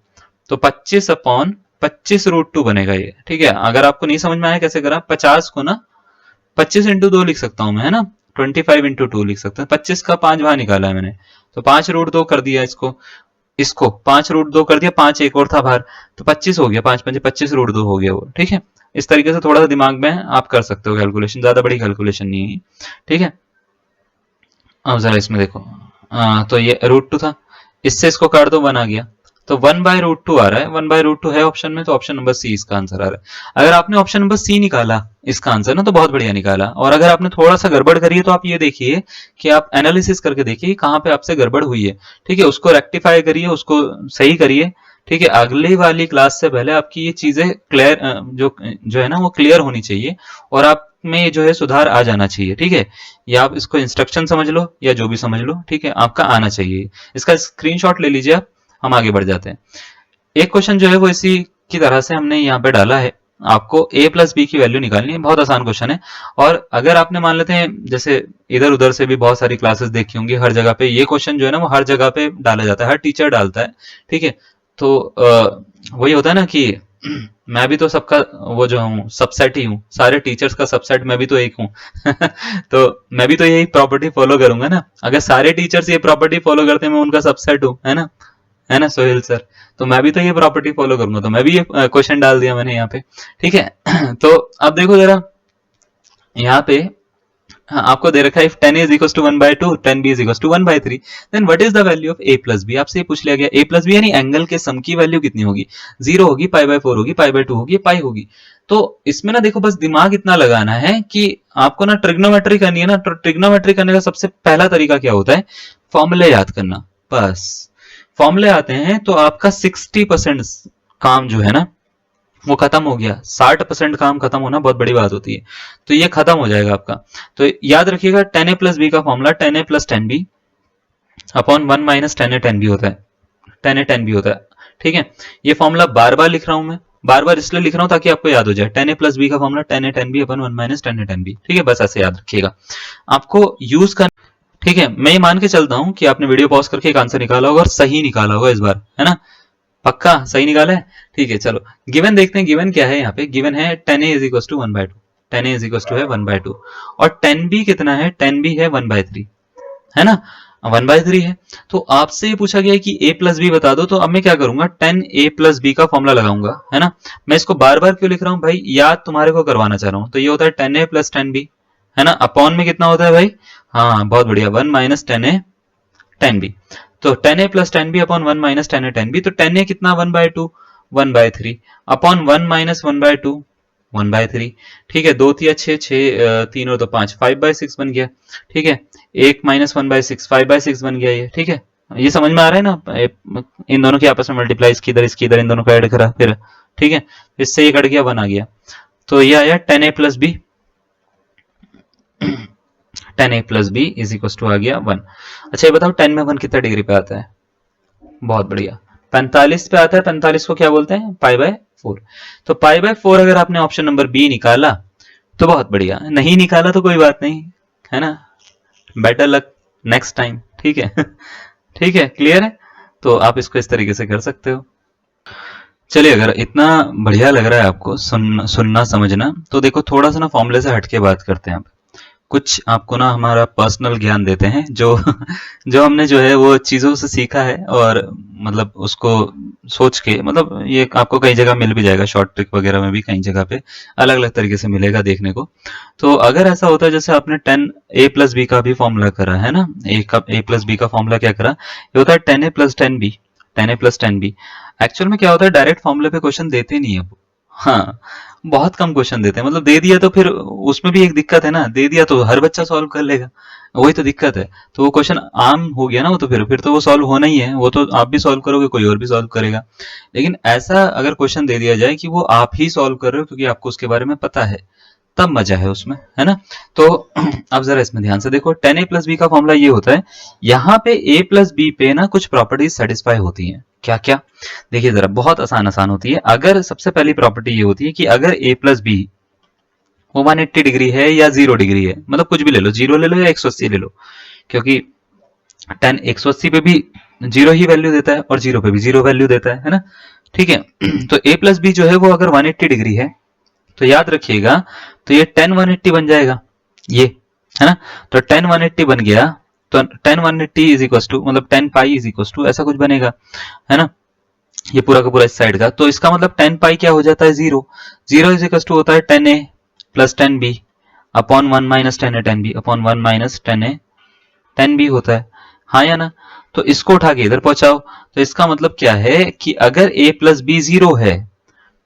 तो 25/25√2 बनेगा ये, ठीक है। अगर आपको नहीं समझ में आया कैसे करा, 50 को ना 25 × 2 लिख सकता हूं मैं, है ना, 25 × 2 लिख सकते हैं, 25 का 5 बाहर निकाला है मैंने, तो 5√2 कर दिया इसको, इसको 5√2 कर दिया, 5 एक और था बाहर, तो 25 हो गया, 5×5 25√2 हो गया वो, ठीक है। इस तरीके से थोड़ा सा दिमाग में आप कर सकते हो कैलकुलेशन, ज्यादा बड़ी कैलकुलेशन नहीं है, ठीक है। अब जरा इसमें देखो, तो ये √2 था, इससे इसको काट दो, 1 आ गया, तो 1/√2 आ रहा है, 1/√2 है ऑप्शन में, तो ऑप्शन नंबर सी इसका आंसर आ रहा है। अगर आपने ऑप्शन नंबर सी निकाला इसका आंसर ना, तो बहुत बढ़िया निकाला, और अगर आपने थोड़ा सा गड़बड़ करी है तो आप ये देखिए कि आप एनालिसिस करके देखिए कहाँ पे आपसे गड़बड़ हुई है, ठीक है, उसको रेक्टिफाई करिए, उसको सही करिए, ठीक है। अगली वाली क्लास से पहले आपकी ये चीजें क्लियर, जो है ना वो क्लियर होनी चाहिए, और आप में जो है सुधार आ जाना चाहिए, ठीक है। या आप इसको इंस्ट्रक्शन समझ लो या जो भी समझ लो, ठीक है, आपका आना चाहिए। इसका स्क्रीनशॉट ले लीजिए आप, हम आगे बढ़ जाते हैं। एक क्वेश्चन जो है वो इसी की तरह से हमने यहाँ पे डाला है, आपको a + b की वैल्यू निकालनी है, बहुत आसान क्वेश्चन है। और अगर आपने मान लेते हैं जैसे इधर उधर से भी बहुत सारी क्लासेस देखी होंगी, हर जगह पे ये क्वेश्चन जो है ना वो हर जगह पे डाला जाता है, हर टीचर डालता है, ठीक है। तो वही होता है ना कि मैं भी तो सबका वो जो हूँ सबसेट ही हूँ, सारे टीचर्स का सबसेट मैं भी तो एक हूँ। तो मैं भी तो यही प्रॉपर्टी फॉलो करूंगा ना, अगर सारे टीचर्स ये प्रॉपर्टी फॉलो करते हैं, मैं उनका सबसेट हूँ, है ना सोहेल सर। तो मैं भी तो ये प्रॉपर्टी फॉलो करूंगा, तो मैं भी ये क्वेश्चन डाल दिया मैंने यहाँ पे। ठीक है। तो अब देखो जरा यहाँ पे, हाँ, आपको दे रखा है if 10 is equal to 1/2, 10b is equal to 1/3, then what is the value of a plus B. आपसे ये पूछ लिया गया a प्लस बी यानी एंगल के सम की वैल्यू कितनी होगी। 0 होगी, पाई/4 होगी, पाई/2 होगी, पाई होगी। तो इसमें ना देखो, बस दिमाग इतना लगाना है कि आपको ना ट्रिग्नोमेट्री करनी है ना, तो ट्रिग्नोमेट्री करने का सबसे पहला तरीका क्या होता है, फॉर्मूले याद करना। बस फॉर्मूले आते हैं तो आपका 60% काम जो है ना वो खत्म हो गया। 60% काम खत्म होना बहुत बड़ी बात होती है, तो ये खत्म हो जाएगा आपका। तो याद रखिएगा 10a प्लस बी का formula 10a plus 10b upon 1 minus 10a 10b होता है, 10a 10b होता है। ठीक है, ये फॉर्मूला बार बार लिख रहा हूं मैं, बार बार इसलिए लिख रहा हूं ताकि आपको याद हो जाए। 10a प्लस बी का फॉर्मूला 10a 10b अपन 1 माइनस 10a 10b। ठीक है, बस ऐसे याद रखिएगा, आपको यूज कर। ठीक है, मैं ये मान के चलता हूं कि आपने वीडियो पॉज करके एक आंसर निकाला होगा और सही निकाला होगा इस बार, है ना, पक्का सही निकाला है। ठीक है, चलो गिवन देखते हैं। गिवन क्या है यहाँ पे, गिवन है 10a is equal to 1/2, 10a is equal to है 1/2, और 10b कितना है, 10b है 1/3, है ना, 1/3 है। तो आपसे ये पूछा गया है कि a प्लस बी बता दो, तो अब मैं क्या करूंगा, 10a प्लस बी का फॉर्मूला लगाऊंगा, है ना। मैं इसको बार बार क्यों लिख रहा हूँ भाई, याद तुम्हारे को करवाना चाह रहा हूँ। तो ये होता है 10a प्लस 10b, है ना, अपॉन में कितना होता है भाई, हाँ बहुत बढ़िया, 1 माइनस 10a 10b। तो 10a plus 10b upon 1 minus 10a 10b, तो 10a कितना 1/2, 1/3 अपॉन 1 माइनस 1/2, 1/3। ठीक है, 2 तिया 6, 6 3 और 2 5, 5/6 बन गया। ठीक है, 1 माइनस 1/6, 5/6 बन गया ये। ठीक है, ये समझ में आ रहा है ना, इन दोनों की आपस में मल्टीप्लाई, इसकी इधर इन दोनों को ऐड करा फिर। ठीक है, इससे ये कट गया, 1 आ गया, तो ये आया 10a plus B, 10a plus B is equal to आ गया 1। अच्छा ये बताओ 10 में 1 कितना डिग्री पे आता है, बहुत बढ़िया, 45 पे आता है। 45 को क्या बोलते हैं, पाई/4। तो पाई/4 अगर आपने ऑप्शन नंबर बी निकाला तो बहुत बढ़िया, नहीं निकाला तो कोई बात नहीं, है ना, बेटर लक नेक्स्ट टाइम। ठीक है। ठीक है, क्लियर है, तो आप इसको इस तरीके से कर सकते हो। चलिए, अगर इतना बढ़िया लग रहा है आपको सुनना समझना, तो देखो थोड़ा सा ना फॉर्मूले से हटके बात करते हैं। कुछ आपको ना हमारा पर्सनल ज्ञान देते हैं, जो जो हमने जो है वो चीज़ों से सीखा है, और मतलब उसको सोच के, मतलब ये आपको कई जगह मिल भी जाएगा, शॉर्ट ट्रिक वगैरह में भी कई जगह पे अलग अलग तरीके से मिलेगा देखने को। तो अगर ऐसा होता है जैसे आपने 10a प्लस बी का भी फॉर्मूला करा है ना, ए प्लस बी का फॉर्मूला क्या करा, ये होता है 10a plus 10b, 10a plus 10b। Actual में क्या होता है, डायरेक्ट फॉर्मूले पे क्वेश्चन देते नहीं है वो, हाँ बहुत कम क्वेश्चन देते हैं, मतलब दे दिया तो फिर उसमें भी एक दिक्कत है ना, दे दिया तो हर बच्चा सॉल्व कर लेगा, वही तो दिक्कत है। तो वो क्वेश्चन आम हो गया ना, वो तो फिर तो वो सॉल्व होना ही है, वो तो आप भी सॉल्व करोगे, कोई और भी सॉल्व करेगा। लेकिन ऐसा अगर क्वेश्चन दे दिया जाए कि वो आप ही सॉल्व कर रहे हो क्योंकि आपको उसके बारे में पता है, तब मजा है उसमें, है ना। तो अब जरा इसमें ध्यान से देखो, 10a प्लस बी का फॉर्मूला ये होता है, यहाँ पे a प्लस बी पे ना कुछ प्रॉपर्टीज सेटिस्फाई होती हैं। क्या क्या, देखिए जरा, बहुत आसान आसान होती है। अगर सबसे पहली प्रॉपर्टी ये होती है कि अगर a प्लस बी वो 180 डिग्री है या 0 डिग्री है, मतलब कुछ भी ले लो, 0 ले लो या 180 ले लो, क्योंकि 10 180 पे भी 0 ही वैल्यू देता है और 0 पे भी 0 वैल्यू देता है ना। ठीक है, तो a प्लस बी जो है वो अगर 180 डिग्री है, तो याद रखिएगा, तो ये 10 180 बन जाएगा, ये, है ना। तो 10 180 बन गया, तो 10 180 इज इक्वल टू, मतलब 10 पाई इज इक्वल टू ऐसा कुछ बनेगा, है ना, ये पूरा का पूरा इस साइड का। तो इसका मतलब 10 पाई क्या हो जाता है, 0, 0 इज इक्वल टू होता है 10a plus 10b upon 1 minus 10a 10b upon 1 minus 10a 10b होता है, हाँ या ना। तो इसको उठा के इधर पहुंचाओ, तो इसका मतलब क्या है कि अगर a प्लस बी 0 है,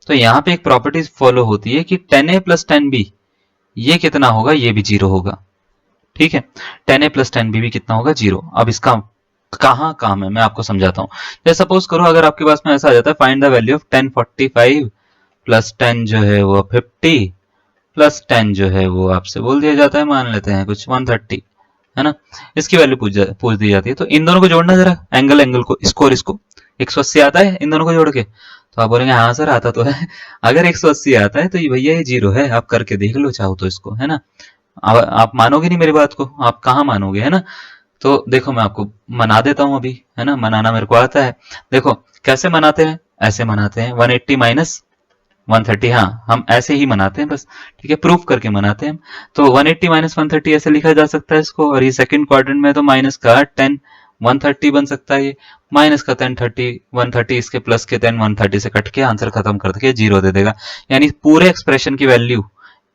तो यहाँ पे एक प्रॉपर्टी फॉलो होती है कि 10a प्लस 10b ये कितना होगा, ये भी 0 होगा। ठीक है, 10a प्लस 10b भी कितना होगा, 0। अब इसका कहाँ काम है मैं आपको समझाता हूँ। जैसे सपोज करो अगर आपके पास में ऐसा आ जाता है, find the value of 1045 plus 10 जो है वो 50 प्लस 10 जो है वो आपसे बोल दिया जाता है, मान लेते हैं कुछ 130, है ना, इसकी वैल्यू पूछ दी जाती है। तो इन दोनों को जोड़ना जरा, एंगल को, इसको और इसको, 180 आता है इन दोनों को जोड़ के, तो आप बोलेंगे हाँ सर आता तो है। अगर 180 आता है तो ये भैया ये 0 है, आप करके देख लो चाहो तो इसको, है ना। आप मानोगे नहीं मेरी बात को, आप कहाँ मानोगे, है ना। तो देखो मैं आपको मना देता हूं अभी, है ना, मनाना मेरे को आता है। देखो कैसे मनाते हैं, ऐसे मनाते हैं, 180 माइनस 130, हाँ हम ऐसे ही मनाते हैं बस, ठीक है, प्रूफ करके मनाते हैं हम। तो 180 माइनस 130 ऐसे लिखा जा सकता है इसको, और ये सेकंड क्वाड्रेंट में तो माइनस का 10 130 बन सकता है, ये माइनस का 10 30 130, इसके प्लस के 10 130 से कट के आंसर खत्म कर के 0 दे देगा। यानी पूरे एक्सप्रेशन की वैल्यू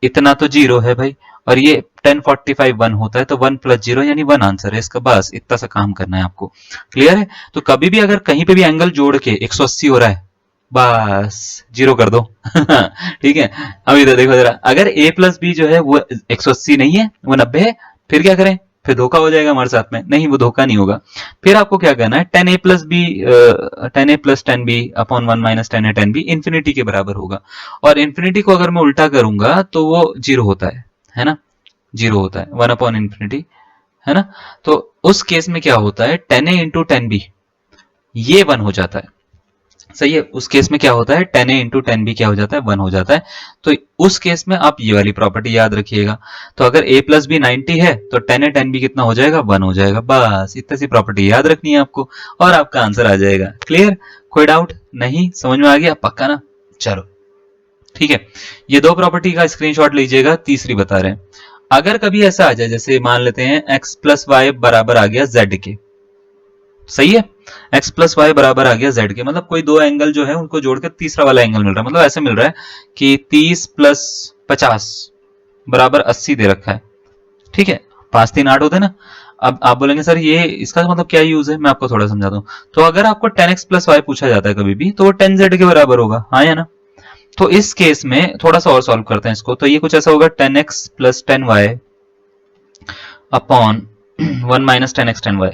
इतना तो 0 है भाई, और ये 1045 1 होता है, तो 1 प्लस 0 यानी 1 आंसर है इसका, बस इतना सा काम करना है आपको। क्लियर है? तो कभी भी अगर कहीं पे भी एंगल जोड़ के 180 हो रहा है, बस 0 कर दो। ठीक है, अब इधर देखो जरा, अगर a प्लस बी जो है वो 180 नहीं है, वो 90 है, फिर क्या करें? फिर धोखा हो जाएगा हमारे साथ में, नहीं वो धोखा नहीं होगा। फिर आपको क्या करना है, 10a plus B 10a plus 10b upon 1 minus 10a 10b infinity के बराबर होगा, और इंफिनिटी को अगर मैं उल्टा करूंगा तो वो 0 होता है ना, 0 होता है 1 अपॉन इंफिनिटी, है ना। तो उस केस में क्या होता है, 10a इंटू 10b ये 1 हो जाता है, सही है। उस केस में क्या होता है, 10a इंटू 10b क्या हो जाता है, 1 हो जाता है। तो उस केस में आप ये वाली प्रॉपर्टी याद रखिएगा। तो अगर a प्लस बी 90 है तो 10a 10b कितना हो जाएगा, 1 हो जाएगा, बस इतनी सी प्रॉपर्टी याद रखनी है आपको और आपका आंसर आ जाएगा। क्लियर? कोई डाउट नहीं? समझ में आ गया पक्का ना? चलो ठीक है, ये दो प्रॉपर्टी का स्क्रीनशॉट लीजिएगा। तीसरी बता रहे हैं, अगर कभी ऐसा आ जाए, जैसे मान लेते हैं x प्लस वाई बराबर आ गया z के, सही है, x प्लस वाई बराबर आ गया z के, मतलब कोई दो एंगल जो है उनको जोड़कर तीसरा वाला एंगल मिल रहा है, मतलब ऐसे मिल रहा है कि 30 प्लस 50 बराबर 80 दे रखा है, ठीक है, 5 3 8 होते हैं ना। अब आप बोलेंगे सर ये इसका मतलब क्या यूज है, मैं आपको थोड़ा समझाता हूँ। तो अगर आपको 10x प्लस वाई पूछा जाता है कभी भी, तो वो 10z के बराबर होगा, हाँ या ना। तो इस केस में थोड़ा सा और सॉल्व करते हैं इसको, तो ये कुछ ऐसा होगा 10x plus 10y upon 1 minus 10x 10y,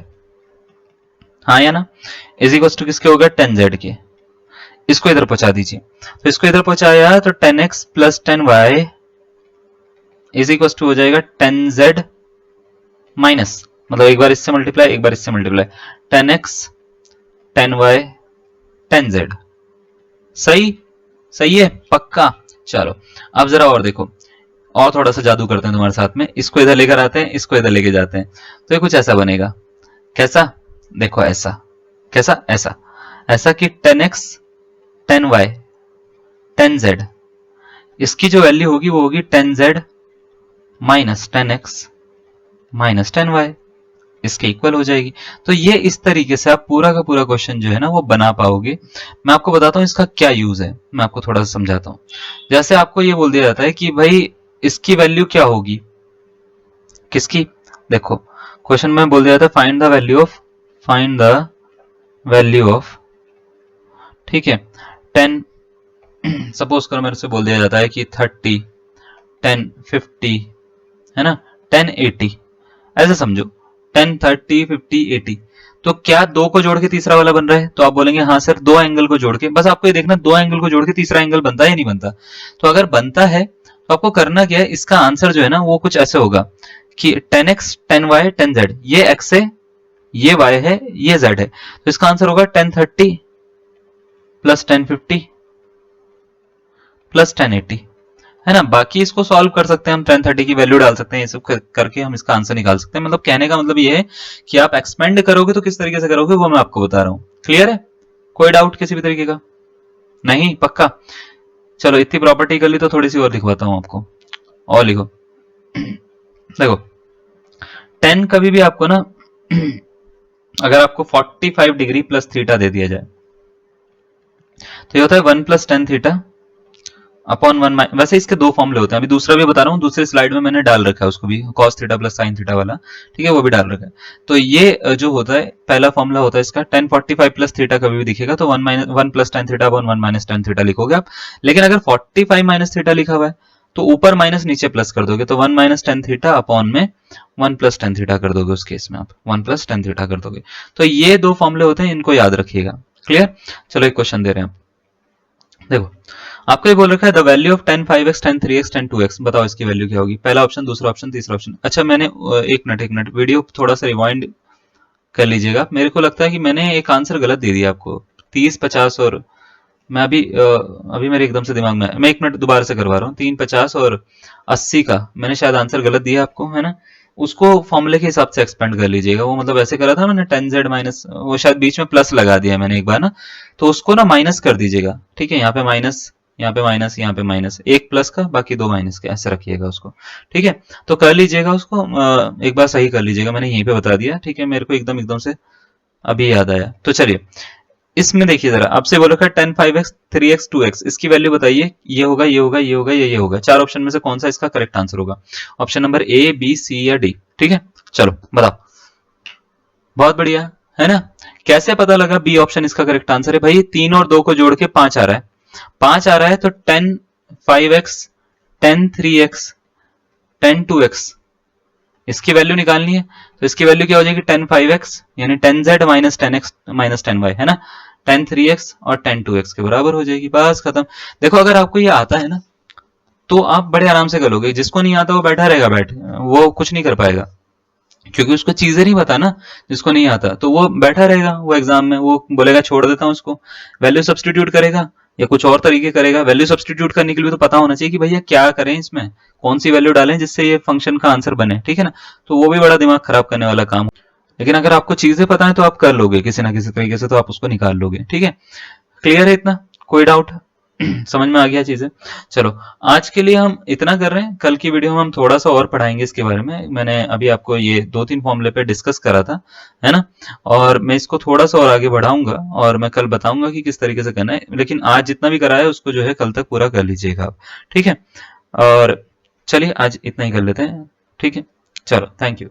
हाँ या ना, इज इक्वल टू किसके होगा, 10z के। इसको इधर पहुंचा दीजिए, तो इसको इधर पहुंचाया तो 10x plus 10y is equal to हो जाएगा 10z माइनस, मतलब एक बार इससे मल्टीप्लाई एक बार इससे मल्टीप्लाई, 10x 10y 10z, सही, सही है पक्का। चलो अब जरा और देखो, और थोड़ा सा जादू करते हैं तुम्हारे साथ में, इसको इधर लेकर आते हैं, इसको इधर लेके जाते हैं, तो ये कुछ ऐसा बनेगा, कैसा, देखो ऐसा, कैसा, ऐसा, ऐसा कि 10x 10y 10z, इसकी जो वैल्यू होगी वो होगी 10z minus 10x minus 10y, इसके इक्वल हो जाएगी। तो ये इस तरीके से आप पूरा का पूरा क्वेश्चन जो है ना वो बना पाओगे। मैं आपको बताता हूँ इसका क्या यूज है, मैं आपको थोड़ा सा समझाता हूँ। जैसे आपको ये बोल दिया जाता है कि भाई इसकी वैल्यू क्या होगी, किसकी, देखो क्वेश्चन में बोल दिया जाता है find the value of, find the value of, ठीक है, 10, सपोज करो मेरे से बोल दिया जाता है कि 30 10 50, है ना, 10 80, ऐसे समझो 10 30 50 80, तो क्या दो को जोड़ के तीसरा वाला बन रहा है, तो आप बोलेंगे हाँ सर दो एंगल को जोड़ के, बस आपको ये देखना दो एंगल को जोड़ के तीसरा एंगल बनता है या नहीं बनता। तो अगर बनता है तो आपको करना क्या है, इसका आंसर जो है ना वो कुछ ऐसे होगा कि 10x 10y 10z, ये x है, ये y है, ये z है, तो इसका आंसर होगा 1030 प्लस 1050 प्लस 1080, है ना। बाकी इसको सॉल्व कर सकते हैं हम, 1030 की वैल्यू डाल सकते हैं, ये सब करके हम इसका आंसर निकाल सकते हैं। मतलब कहने का मतलब ये है कि आप एक्सपेंड करोगे तो किस तरीके से करोगे वो मैं आपको बता रहा हूं। क्लियर है? कोई डाउट किसी भी तरीके का नहीं? पक्का? चलो इतनी प्रॉपर्टी कर ली तो थोड़ी सी और लिखवाता हूं आपको, और लिखो। देखो 10 कभी भी आपको ना अगर आपको 45 डिग्री प्लस थीटा दे दिया जाए तो ये होता है 1 प्लस 10 थीटा अपॉन 1, वैसे इसके दो फॉर्मूले होते हैं, अभी दूसरा भी बता रहा हूँ, दूसरे स्लाइड में मैंने डाल रखा है उसको भी, cos theta plus sin theta वाला, ठीक है, वो भी डाल रखा है। तो ये जो होता है पहला फॉर्मूला होता है इसका 1045 प्लस थीटा कभी भी दिखेगा तो 1 plus tan theta upon 1 minus tan theta लिखोगे आप। लेकिन अगर 45 माइनस थीटा लिखा हुआ है तो ऊपर माइनस नीचे प्लस कर दोगे, तो 1 माइनस tan थीटा अपॉन में 1 प्लस tan थीटा कर दोगे, उस केस में आप 1 प्लस tan थीटा कर दोगे। तो ये दो फॉर्मूले होते हैं, इनको याद रखिएगा। क्लियर? चलो एक क्वेश्चन दे रहे हैं, देखो आपको ये बोल रखा है the value of 10 5x 10 3x 10 2x, बताओ इसकी वैल्यू क्या होगी। पहला ऑप्शन, दूसरा ऑप्शन, तीसरा ऑप्शन। अच्छा मैंने एक मिनट वीडियो थोड़ा सा रिवाइंड कर लीजिएगा, मेरे को लगता है कि मैंने एक आंसर गलत दे दिया आपको, 30 50 और मैं अभी मेरे एकदम से दिमाग में, मैं एक मिनट दोबारा से करवा रहा हूँ, 3 50 और 80 का मैंने शायद आंसर गलत दिया आपको, है ना। उसको फॉर्मूले के हिसाब से एक्सपेंड कर लीजिएगा, वो मतलब ऐसे करा था मैंने 10z माइनस, वो शायद बीच में प्लस लगा दिया मैंने एक बार ना, तो उसको ना माइनस कर दीजिएगा, ठीक है, यहाँ पे माइनस यहाँ पे माइनस, यहाँ पे माइनस, एक प्लस का बाकी दो माइनस के, ऐसे रखिएगा उसको। ठीक है, तो कर लीजिएगा उसको, एक बार सही कर लीजिएगा, मैंने यहीं पे बता दिया। ठीक है, मेरे को एकदम एकदम से अभी याद आया। तो चलिए इसमें देखिए जरा, आपसे बोला था 10 5x 3x 2x, इसकी वैल्यू बताइए, ये होगा, ये होगा, ये होगा, ये होगा। चार ऑप्शन में से कौन सा इसका करेक्ट आंसर होगा? Option number A, B, C या डी। ठीक है, चलो बताओ। बहुत बढ़िया, है ना। कैसे पता लगा बी ऑप्शन इसका करेक्ट आंसर है? भाई 3 और 2 को जोड़ के 5 आ रहा है, 5 आ रहा है, तो 10 5x 10 3x 10 2x, इसकी वैल्यू निकालनी है। तो इसकी वैल्यू क्या हो जाएगी? 10 5x यानी 10z minus 10x minus 10y, है ना। 10 3x और 10 2x के बराबर हो जाएगी, बस खत्म। देखो अगर आपको ये आता है ना तो आप बड़े आराम से कर लोगे, जिसको नहीं आता वो बैठा रहेगा, वो कुछ नहीं कर पाएगा, क्योंकि उसको चीजें नहीं पता ना। जिसको नहीं आता तो वो बैठा रहेगा, वो एग्जाम में वो बोलेगा छोड़ देता हूँ उसको, वैल्यू सब्सटीट्यूट करेगा या कुछ और तरीके करेगा। वैल्यू सब्सटीट्यूट करने के लिए तो पता होना चाहिए कि भैया क्या करें, इसमें कौन सी वैल्यू डालें जिससे ये फंक्शन का आंसर बने। ठीक है ना, तो वो भी बड़ा दिमाग खराब करने वाला काम। लेकिन अगर आपको चीजें पता है तो आप कर लोगे किसी ना किसी तरीके से, तो आप उसको निकाल लोगे। ठीक है, क्लियर है इतना? कोई डाउट? समझ में आ गया चीजें? चलो आज के लिए हम इतना कर रहे हैं, कल की वीडियो में हम थोड़ा सा और पढ़ाएंगे इसके बारे में। मैंने अभी आपको ये 2-3 फॉर्मूले पे डिस्कस करा था, है ना, और मैं इसको थोड़ा सा और आगे बढ़ाऊंगा और मैं कल बताऊंगा कि किस तरीके से करना है। लेकिन आज जितना भी करा है उसको जो है कल तक पूरा कर लीजिएगा आप। ठीक है, और चलिए आज इतना ही कर लेते हैं। ठीक है, चलो, थैंक यू।